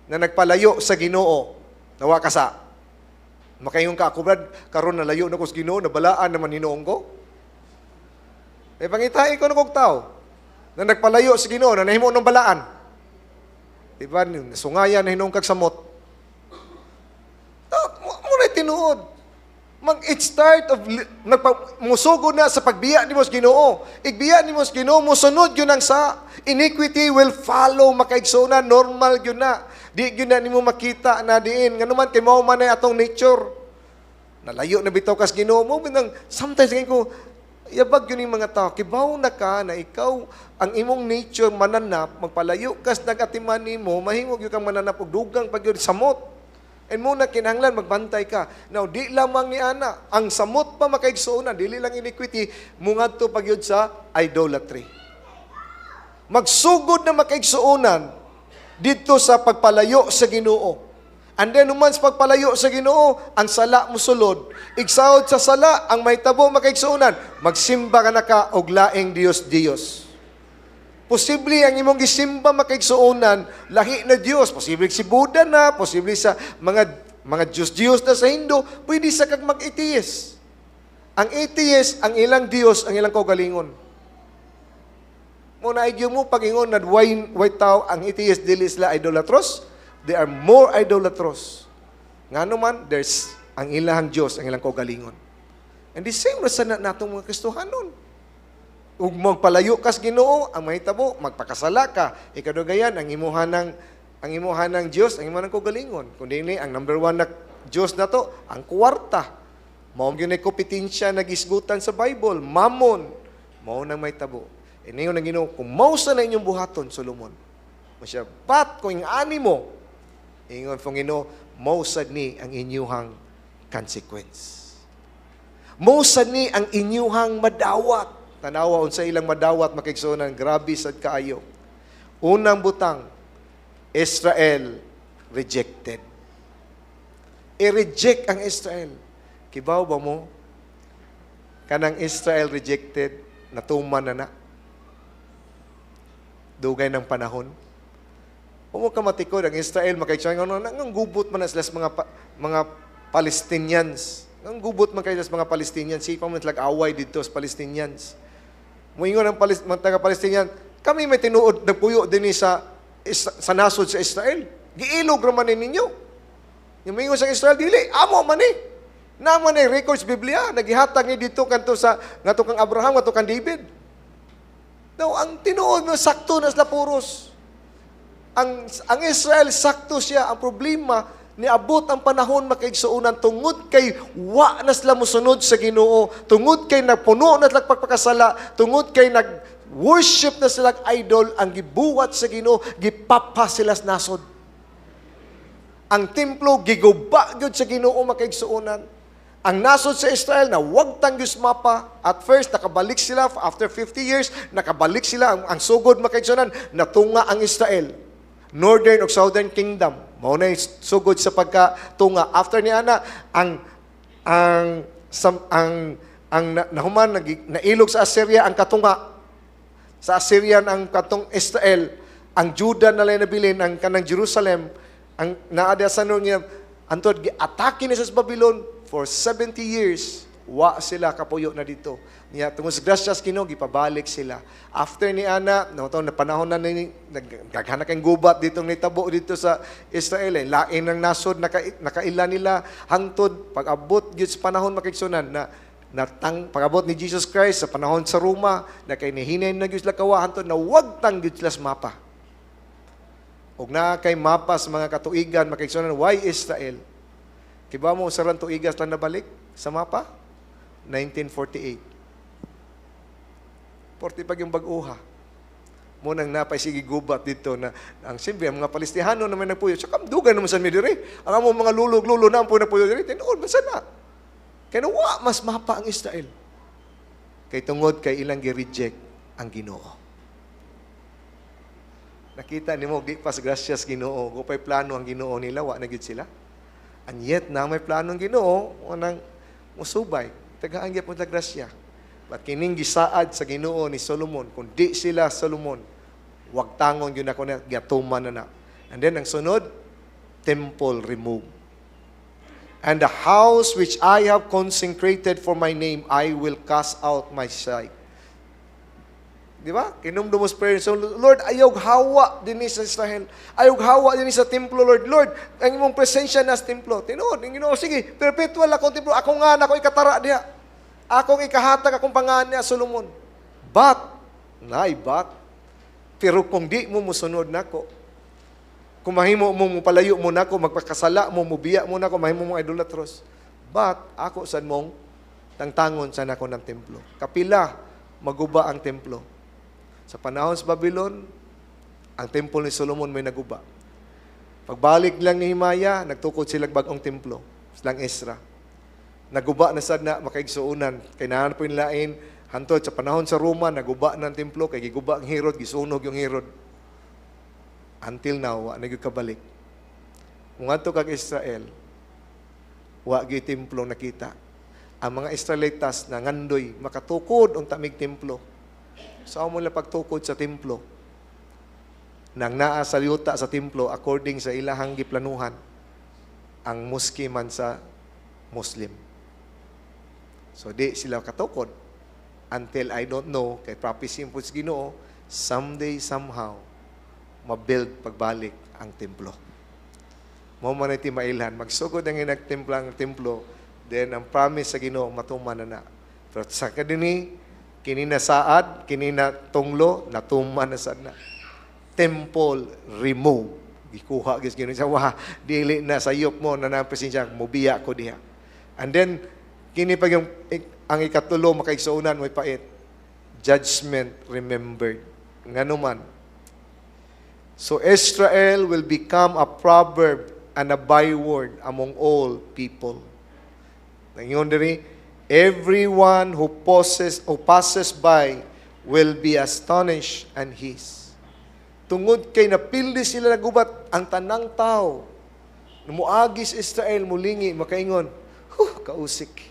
S4: na nagpalayo sa Ginoo, nawa ka sa. Makayong ka, ako Brad, karon na layo na ko sa Ginoo, nabalaan naman hinoong ko. May pangitain ko na kong tao na nagpalayo sa Ginoo, na nahimo ng balaan. Diba, sungayan na hinoong kagsamot. Muna tinuod. It start of musugod na sa pagbiya ni mo sa Ginoo. Igbiya ni mo sa Ginoo, musunod yun ang sa iniquity will follow makaigsoon normal yun na. Di yun na nimo makita na diin. Nga naman kay mao man ay atong nature. Nalayo na bitaw kas Ginoo mo, sometimes ko yabag yun yung mga tao, kibaw na ka na ikaw, ang imong nature mananap, magpalayo kas nagatiman nimo, mahimog yung kang mananap og dugang pag yun samot. And muna kinahanglan magbantay ka. Now, di lamang ni ana, ang samot pa makaigsuonan, dili lang iniquity, mungadto pag yun sa idolatry. Magsugod na makaigsuonan dito sa pagpalayo sa Ginoo. And then, naman sa pagpalayo sa Ginoo, ang sala musulod. Igsahod sa sala, ang may tabo makaigsuonan, magsimba ka na ka og laing Diyos. Posible ang imong gisimba makaigsuonan, lahi na Diyos. Posible si Buddha na, posible sa mga Diyos na sa Hindu, pwede sa kag mag-atheist. Ang atheist, ang ilang Diyos, ang ilang kaugalingon. Muna ay mo pagingon na white tao, ang atheist dili sila idolatros, they are more idolatrous. Nga naman, there's ang ilahang Diyos, ang ilang kaugalingon. And the same reason na natong mga Kristohanon. Ug magpalayo kas Ginoo, ang mahitabo, magpakasala ka. Ikadugayan, ang imuhan ng Diyos, ang imuhan ng kaugalingon. Kundi ang number one na Diyos na to, ang kwarta. Mao gyud ay kompetensya nagisgutan sa Bible, mammon. Mao nang mahitabo. Inayon ang Ginoo, kung mao sa na inyong buhaton, Solomon. Masya, but kung ani mo, ingon pong Ginoo, mao sad ni ang inyuhang consequence. Mao sad ni ang inyuhang madawat. Tanawa unsa ilang madawat makaigsuonan, grabe sad kaayo. Unang butang, Israel rejected. I-reject ang Israel. Kibaw ba mo? Kanang Israel rejected, natuman na. Dugay ng panahon. Kung ka matikod, ang Israel makaigsuonan, ang gubot man na sila sa mga Palestinians. Ang gubot man kayo sa mga Palestinians. Sipa mo away dito sa Palestinians. Muingon ang mga taga-Palestinian, kami may tinuod, nagpuyo din sa nasod sa Israel. Giilog raman ninyo. Yung muingon sa Israel, dili, amo man eh. Naman eh, records Biblia, naghihatag ni dito kanto kang Abraham, kanto kang David. Now, ang tinuod mo, sakto na sila puros. Ang Israel, sakto siya. Ang problema, niabot ang panahon makaigsuonan tungod kay wa na sila mosunod sa Ginoo, tungod kay nagpuno na sila pagpakasala, tungod kay nag-worship na sila idol, ang gibuhat sa Ginoo, gipapa sila sa nasod. Ang templo, giguba gyud sa Ginoo makaigsuonan. Ang nasod sa Israel na wag tang Diyos mapa, at first, nakabalik sila, after 50 years, nakabalik sila, ang sugod makaigsuonan, natunga ang Israel. Northern o Southern Kingdom. Mao na sugod sa pagkatunga. After ni ana nahuman nailog sa Assyria ang katunga. Sa Assyrian ang katong Israel, ang Judah na nabilin ang kanang Jerusalem, ang naada sa niya antod gi-atake ni sa Babylon for 70 years. Wa sila kapuyo na dito. Niya tungod sa grasya sa Ginoo gipabalik sila. After ni ana, na panahon na naghanak ang gubat ditong nitabo dito sa Israel. Lain ng nasod nakaila nila hangtod pag-abot gyud sa panahon makigsunan na pag-abot ni Jesus Christ sa panahon sa Roma na kay nihinay na gyud sila kawa hangtod na wag tang gyud sila sa mapa. Og na kay mapa sa mga katuigan makigsunan, why Israel? Kiba mo sa tuigas lang nabalik sa mapa? 1948. 40 pag yung bag-uha. Munang napay sige gubat dito na ang simple ang mga Palestihano naman nagpuyo. Saka dugan naman sa midiri. Ang among mga lulog-lulo na ang po nagpuyo diri. Tinuod man sana. Kaya wa mas mapa ang Israel. Kay tungod kay ilang gi-reject ang Ginoo. Nakita nimo di pas gracias Ginoo. Go pay plano ang Ginoo nila wa na gyud sila. And yet na may plano ang Ginoo unang musubay. Tagaan gyud ta grasya. But kining gisaad sa Ginoo ni Solomon, kung di sila Solomon, wag tangon yun ako na, gatuman na na. And then ang sunod, temple removed. And the house which I have consecrated for my name, I will cast out my sight. Di ba? Kinumdumos prayer. So, Lord, ayaw hawa din sa Israel. Ayaw hawa din sa templo, Lord. Lord, ang imong presensya na sa templo. Tinood, ang Ginoo, sige, perpetual akong templo. Ako nga na, ako ikatara diha. Akong ikahatag akong pangalan niya, Solomon. But, pero kung di mo musunod nako, kung mahimo mo palayo mo nako, magpakasala mo, mubiya mo nako, mahimo mo idolatros. But, ako sad mong tangtangon sa nako ng templo. Kapila, maguba ang templo. Sa panahon sa Babylon, ang templo ni Solomon may naguba. Pagbalik lang ni Himaya, nagtukod sila bagong templo, silang Ezra. Naguba na sad na makaigsuunan. Kay nahan po yung lain, hantod sa panahon sa Roma, naguba ng templo, kay giguba ang Herod, gisunog yung Herod. Until now, wa na kabalik. Kung ato kag Israel, wa gyud templo nakita. Ang mga Israelitas na ngandoy, makatukod ang tamig templo. Sa mo lang pagtukod sa templo, nang naa sa yuta sa templo, according sa ilahang giplanuhan, ang muski man sa Muslim. So, di sila katukod. Until, I don't know, kay prophecy po sa Ginoo, someday, somehow, mabuild pagbalik ang templo. Mo man iti mailhan, magsugod ang inagtimplang templo, then ang promise sa Ginoo, matuman na na. Pero sa kadini, kininasaad, kininatunglo, natuman na sad na. Temple remove. Gikuha, gano'n siya, wah, dili na sayop mo, na presensya, mubiya ko diha. And then, kini pag yung ang ikatulo makaigsuunan mo'y pait. Judgment remembered. Ngano man. So Israel will become a proverb and a byword among all people. Nangyong diri, everyone who passes by will be astonished and hiss. Tungod kay napildi sila nagubat ang tanang tao. Numuagis Israel mulingi makaingon, kausik.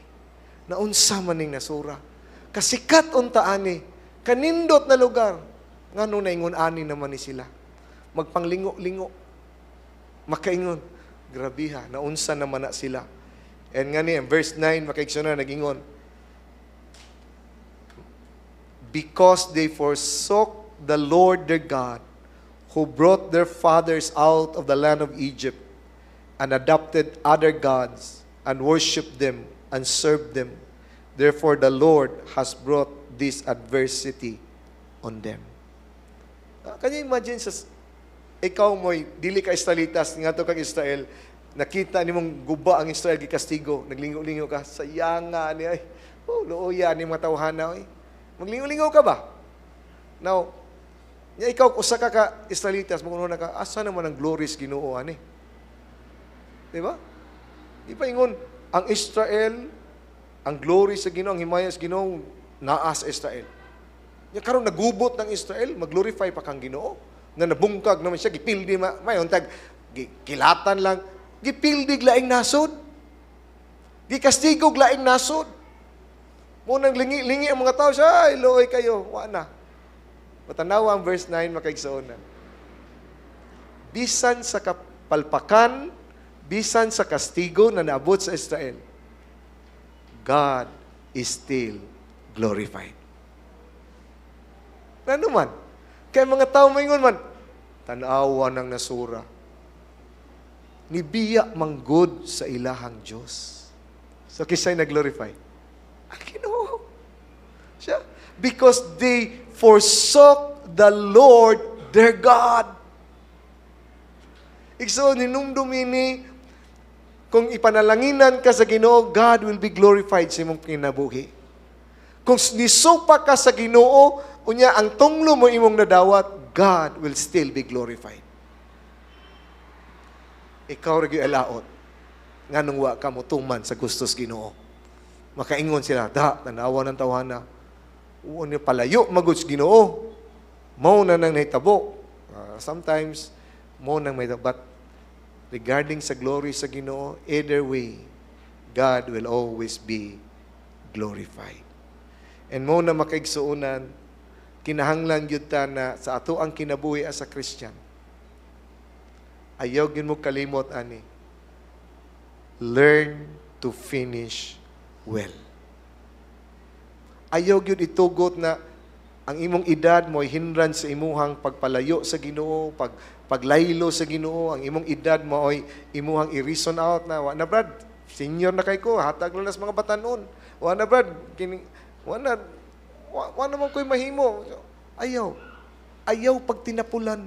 S4: Naunsa maning nasura. Kasikat unta ani, kanindot na lugar. Ngano na ingon ani naman ni sila. Magpanglingo-lingo. Makaingon, grabiha, naunsa naman na sila. And ngani, verse 9, makaigsunan, nagingon, because they forsook the Lord their God, who brought their fathers out of the land of Egypt, and adopted other gods, and worshipped them, and served them. Therefore, the Lord has brought this adversity on them. Can you imagine ikaw mo'y dili ka Israelitas, nga to kang Israel, nakita ni mong guba ang Israel, gikastigo, naglingo-lingo ka, sayanga ni ay, looya ni mga tawhana, ay. Maglingo-lingo ka ba? Now, ikaw, usa ka Israelitas, magkuno na ka, asa naman ang glories Ginoo ani? Diba? Di ba ingon, ang Israel, ang glory sa Ginoo, ang himaya sa Ginoo, naa sa Israel. Yung karon nagubot ng Israel, mag-glorify pa kang Ginoo. Na nabungkag naman siya, gipildi, may untag, kilatan lang, gipildig laing nasod. Gikastigog laing nasod. Munang lingi ang mga tao, ay, looy kayo, wala na. Matanawa ang verse 9, makaigsuonan. Bisan sa kapalpakan, bisan sa kastigo na naabot sa Israel, God is still glorified. Ano man? Kaya mga tao maingon man, tanawa ng nasura. Nibiya manggod sa ilahang Diyos. So, kisa'y nag-glorify? Ang Ginoo. Siya. Because they forsook the Lord their God. So, ninumdumini, kung ipanalanginan ka sa Ginoo, God will be glorified sa imong kinabuhi. Kung nisupa ka sa Ginoo, Unya, ang tunglo mo imong nadawat, God will still be glorified. Ikaw rin alaot. Nga nung wa ka mo tuman sa gustos Ginoo. Makaingon sila, tanawa ng tawana. Uwan niya palayo, maguds Ginoo. Mao na nang nahitabo. Sometimes, mao nang may but regarding sa glory sa Ginoo, either way, God will always be glorified. And mo na makaigsuunan, kinahanglan yun ta na sa ato ang kinabuhi as a Christian. Ayaw yun mo kalimot, ani. Learn to finish well. Ayaw yun itugot na ang imong edad mo ay hindran sa imuhang pagpalayo sa Ginoo, paglaylo sa Ginoo, ang imong edad mo ay imuhang i-reason out na, wa na brad, senior na kay ko, hatag lang nas mga batanon. Wa na brad, wa naman ko'y mahimo. Ayaw pag tinapulan.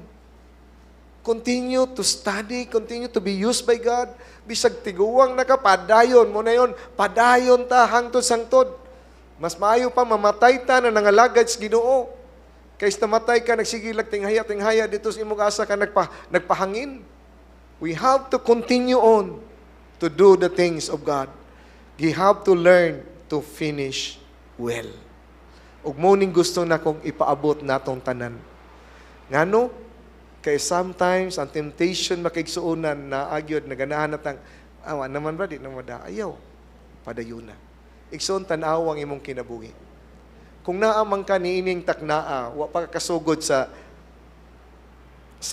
S4: Continue to study, continue to be used by God. Bisag tiguwang nakapadayon mo na yon, padayon ta hangtod sangtod. Mas maayo pa mamatay ta na nangalagad sa Ginoo. Kaysa namatay ka, nagsigilag tinghaya dito sa imong asa ka nagpahangin. We have to continue on to do the things of God. We have to learn to finish well. Ug mo ning gusto na kong ipaabot natong tanan. Ngano? Kay sometimes ang temptation makigsuunan na agyod na ganahan natang awa naman ba di na mada ayaw padayon na. Igsoon tan-aw ang imong kinabuhi. Kung naamang ka niining taknaa, wa pa kasugod sa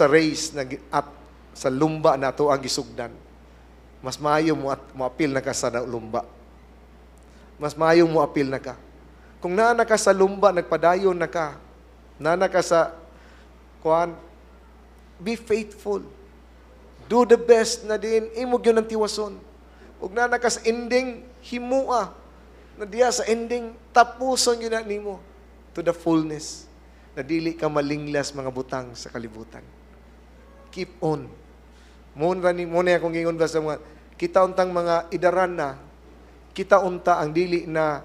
S4: race na at sa lumba nato ang gisugdan. Mas maayo mo at moapil na ka sa lumba. Mas maayo mo apil na ka. Kung naa na ka sa lumba, nagpadayon na ka. Naa na ka sa be faithful. Do the best na din. Imog yun ang tiwason. Huwag na nakas ending, himua. Na diya sa ending, tapuson yun na nimo to the fullness. Na dili ka malinglas mga butang sa kalibutan. Keep on. Muna akong gingon ba sa mga, kita untang mga idaran na, kita unta ang dili na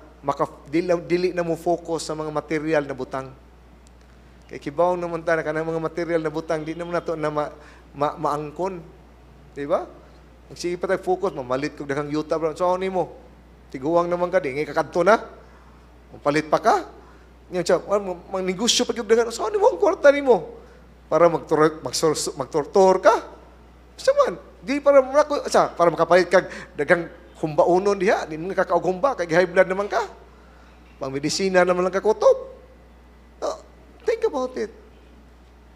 S4: mo focus sa mga material na butang. Kay kibaw naman ta na kanang mga material na butang, di naman nato na maangkon. Di ba? Ang sige pa tayo focus, mamalit kong daghang yuta. So, ano mo? Tiguang naman ka, di ngay kakadto na. Mapalit pa ka. Ngayon siya, manegosyo pa yung daghang. So, ano mo ang kwarta ni mo? Para magtortor ka? Basta man, di para makapalit kag daghang humbaunon diha, di mga kakaog-humba, kay high blood naman ka. Pang-medisina naman lang kakutob. Think about it.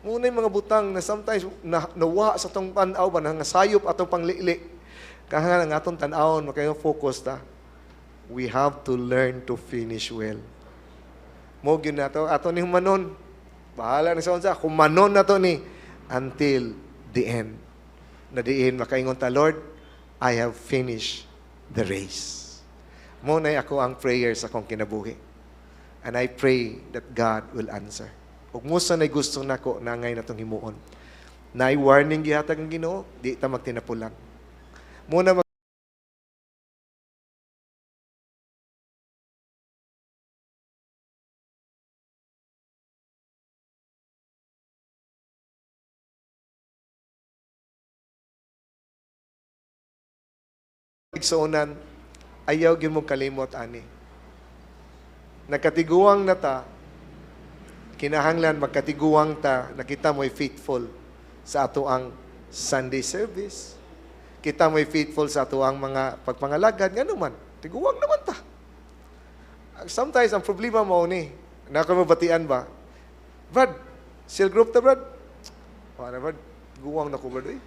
S4: Muna yung mga butang na sometimes nawa sa itong tanaw ba, nangasayop atong panglili. Kaya nga atong tanawon, makayo focus ta. We have to learn to finish well. Mo yun na ito, ato ni humanon. Bahala na sa unsa, humanon na to ni until the end. Na diin, makaingon ta, Lord, I have finished the race. Mo na ako ang prayer sa akong kinabuhi. And I pray that God will answer. Ug musa nay gusto nako na ngay natong himuon. Nay warning gihatag ang Ginoo, di ta magtinapulan. Muna igsuonan, ayaw gyud mo kalimot ani. Nagkatiguang na ta, kinahanglan magkatiguang ta, nakita mo'y faithful sa ato ang Sunday service. Kita mo'y faithful sa ato ang mga pagpangalagad. Nga naman, tiguang naman ta. Sometimes, ang problema mo ni, nakamabatian ba? Brad, cell group ta, Brad? Wala, Brad, tiguang na ko, Brad, eh.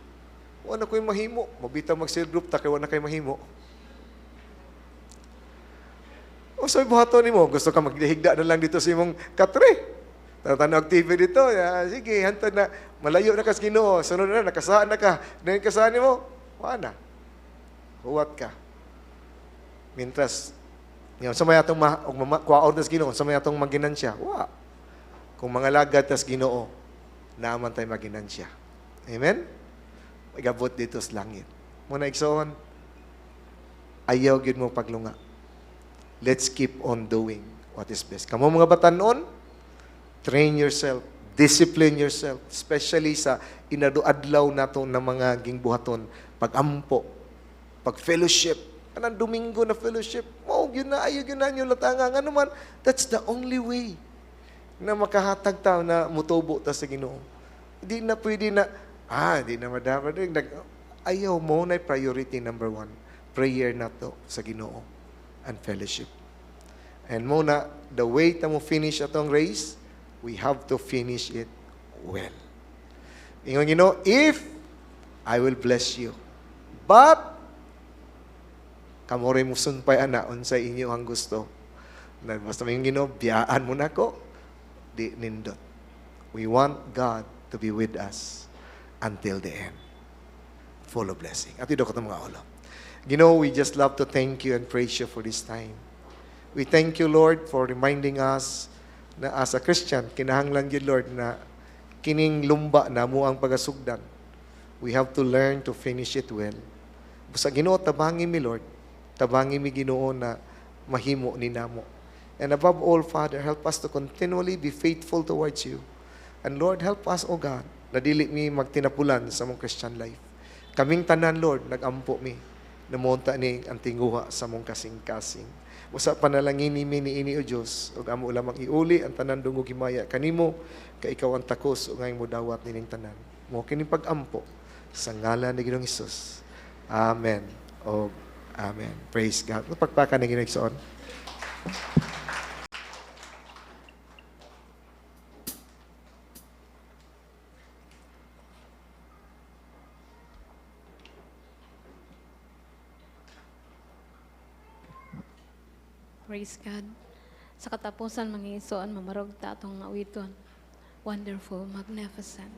S4: Wala ko yung mahimo. Mabita mag-cell group ta, kaya wala kayo mahimo. O sabi buhato ni mo, gusto ka maghigda na lang dito sa imong katre. Tatanaw TV dito. Sige, hantad na. Malayo na ka sa Ginoo. Sunod na, nakasaan na ka. Dahil kasaan mo, wala na. Huwat ka. Mintras, yun, sa may atong kuwaon tas Ginoo, sa may atong maginansya, kung mga lagad tas Ginoo, naaman tayo maginansya. Amen? Magabot dito sa langit. Muna igsoon, ayaw yun mo paglunga. Let's keep on doing what is best. Kamu mga batanon, train yourself, discipline yourself, especially sa inaduadlaw nato na mga gingbuhaton, pag-ampo, pag-fellowship, kanang Domingo na fellowship, yun na, ayun yun na yung latanga. Nga naman, that's the only way na makahatag tao na mutubo ta sa Ginoo. Hindi na pwede na, hindi na madapat. Ayaw mo na priority number 1, prayer na to sa Ginoo and fellowship. And muna, the way ta mo finish atong race, we have to finish it well. Ingon Ginoo, if I will bless you, but kamo rin mo sunpay anaon sa inyo ang gusto. Na basta may Ginoo, biyaan mo na ko, di nindot. We want God to be with us until the end. Full of blessing. At ito ko itong mga ulo. Ginoo, we just love to thank you and praise you for this time. We thank you, Lord, for reminding us na as a Christian, kinahanglan yun, Lord, na kining lumba na mo ang pagasugdan. We have to learn to finish it well. Sa Ginoo, tabangin mi, Lord. Tabangin mi, Ginoo, na mahimo ni namo. And above all, Father, help us to continually be faithful towards you. And Lord, help us, O God, na dili mi magtinapulan sa mong Christian life. Kaming tanan, Lord, nagampo mi, namonta ni ang tinguha sa mong kasing-kasing. Usa panalangin ni ini o Diyos, o amo lamang iuli ang tanan dungog himaya kanimo, ka ikaw ang takos o ngayon mo dawat nining tanan. Mo kining pag-ampo sa ngalan ni Ginoong Hesus. Amen. O amen. Praise God. Pagpakan ng Ginoong Hesus.
S3: Praise God. Sa katapusan, mga isuan, mamarog ta atong nawiton. Wonderful, magnificent.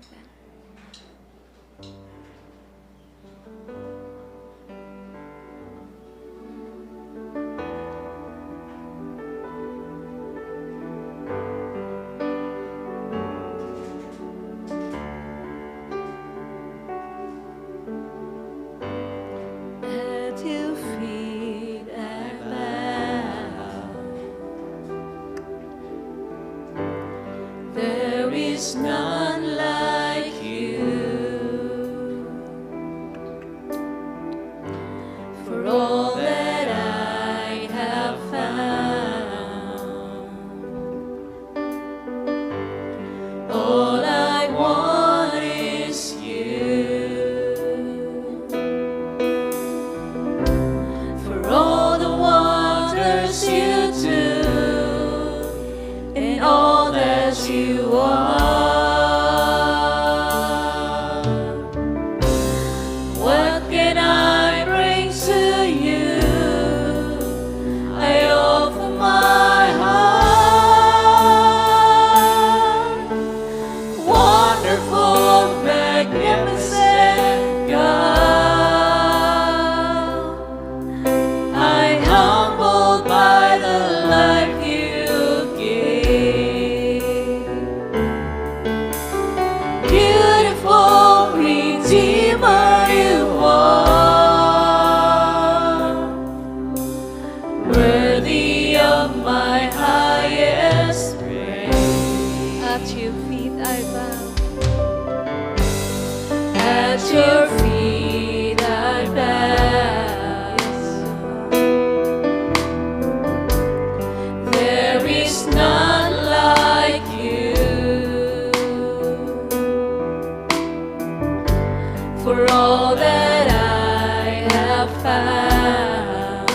S2: At your feet I bow. There is none like you. For all that I have found, all I want is you. For all the wonders you do and all that you are. What can I bring to you? I offer my heart. Wonderful, magnificent God, I humbled by the life you gave. Beautiful Redeemer you are, worthy of my highest praise.
S3: At your feet I bow.
S2: At your feet I bow. There is none like you. For all that I have found,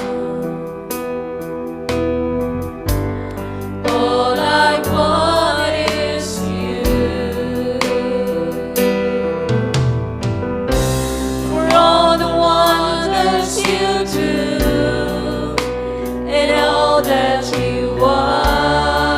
S2: all I want is you. For all the wonders you do and all that you are.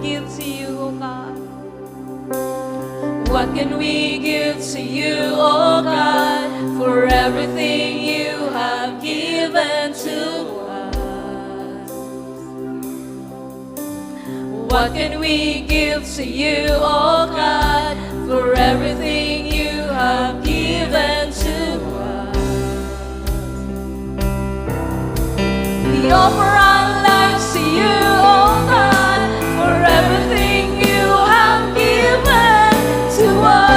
S3: give to you, O God?
S2: What can we give to you, oh God, for everything you have given to us? What can we give to you, oh God, for everything you have given to us? We offer our lives to you, oh God, for everything you have given to us.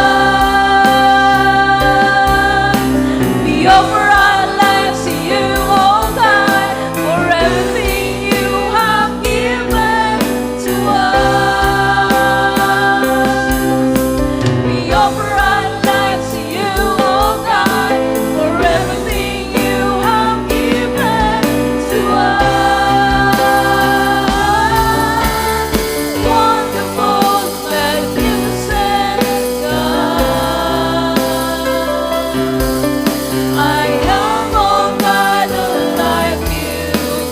S2: We offer our lives to you, oh God, for everything you have given to us. We offer our lives to you, oh God, for everything you have given to us. Wonderful, magnificent God. I am all by the life you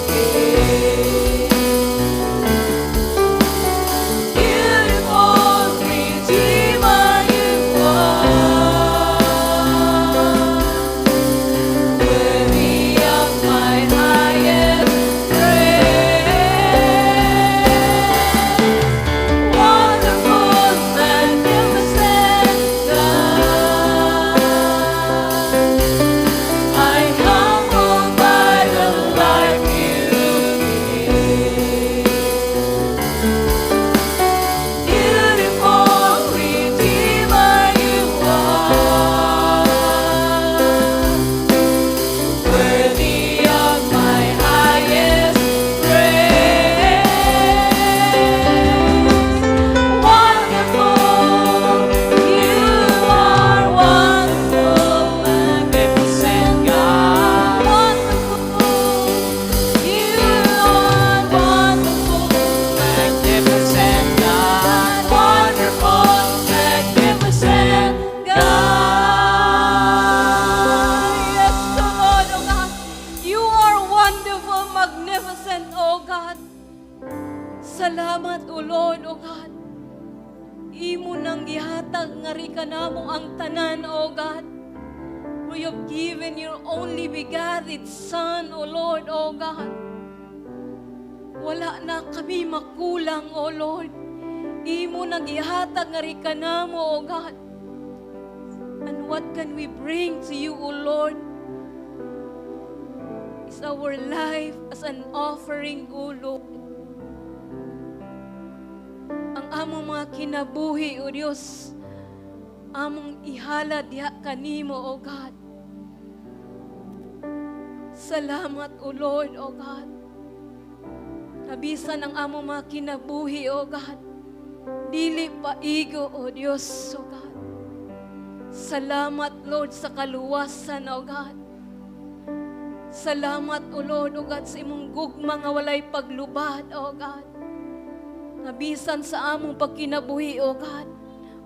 S2: gave. Beautiful Redeemer you are. Worthy of my highest praise. Wonderful, magnificent God. I humbled by the life you gave. Beautiful Redeemer you are. Worthy of my highest praise. Wonderful, you are wonderful, magnificent God. Wonderful, you are wonderful, magnificent God. Wonderful, magnificent God.
S3: Yes, the Lord, O God. You are wonderful, magnificent, O God. Salamat, O Lord, O God. Imo nang gihatag nga rika namo ang tanan, O God. For you have given your only begotten Son, O Lord, O God. Wala na kami makulang, O Lord. Imo nang gihatag nga rika namo, O God. And what can we bring to you, O Lord? Is our life as an offering, O Lord. Ang among mga kinabuhi, O Diyos, among ihala diha kanimo, O God. Salamat, O Lord, O God. Nabisan ang among mga kinabuhi, O God. Dili paigo, O Diyos, O God. Salamat, Lord, sa kaluwasan, O God. Salamat, O Lord, O God, sa imong gugma nga walay paglubad, O God. Nabisan sa among pagkinabuhi, O God.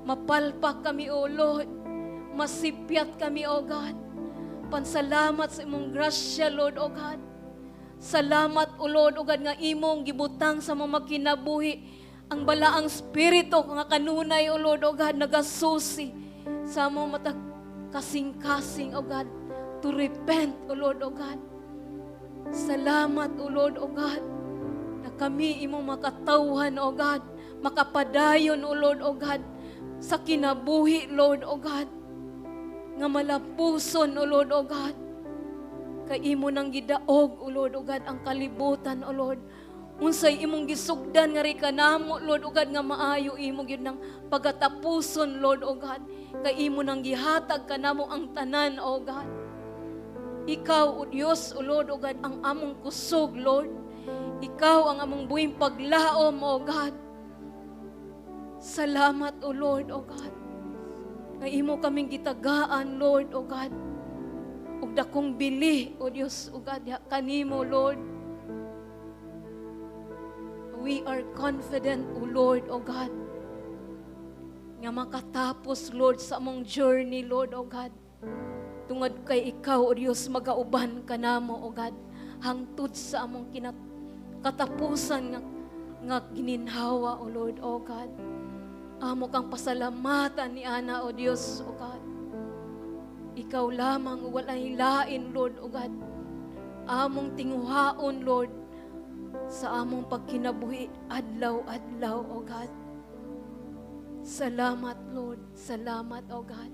S3: Mapalpak kami, O Lord. Masipyat kami, O God. Pansalamat sa imong grasya, Lord, O God. Salamat, O Lord, O God, nga imong gibutang sa mga kinabuhi. Ang balaang spirito nga kanunay, O Lord, O God, nagasusi sa mga matag kasing-kasing, O God, to repent, O Lord, O God. Salamat, O Lord, O God, na kami imong makatawhan, O God, makapadayon, O Lord, O God, sa kinabuhi, Lord, O God, nga malapuson, O Lord, O God, kay imo nang gidaog, O Lord, O God, ang kalibutan, O Lord. Unsay imong gisugdan nga rika namo, Lord, O God, nga maayo imo gyud nang pagatapuson, Lord, O God, kay imo nang gihatag kanamo ang tanan, O God. Ikaw, O Diyos, O Lord, O God, ang among kusog, Lord. Ikaw ang among buhing paglaom, O God. Salamat, O Lord, O God. Nga imo kaming gitagaan, Lord, O God. Ug dakong bili, O Diyos, O God, kanimo, Lord. We are confident, O Lord, O God, nga makatapos, Lord, sa among journey, Lord, O God. Tungod kay ikaw, O Diyos, magauban ka namo, O God, hangtod sa among katapusan nga nga gininhawa, O Lord, O God. Amo kang pasalamatan ni Ana, O Dios, O God. Ikaw lamang walay lain, Lord, O God. Among tinguhaon, Lord, sa among pagkinabuhi adlaw-adlaw, O God. Salamat, Lord. Salamat, O God.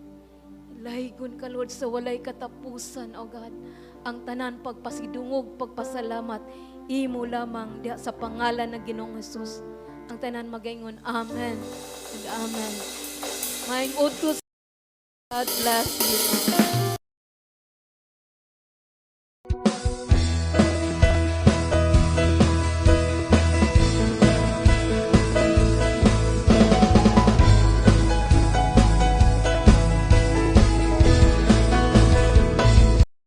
S3: Laygon ka, Lord, sa walay katapusan, O God. Ang tanan pagpasidungog, pagpasalamat, imo lamang diha sa pangalan ng Ginoong Hesus. Ang tanan magaingon, Amen and Amen. Maing udto, God bless you.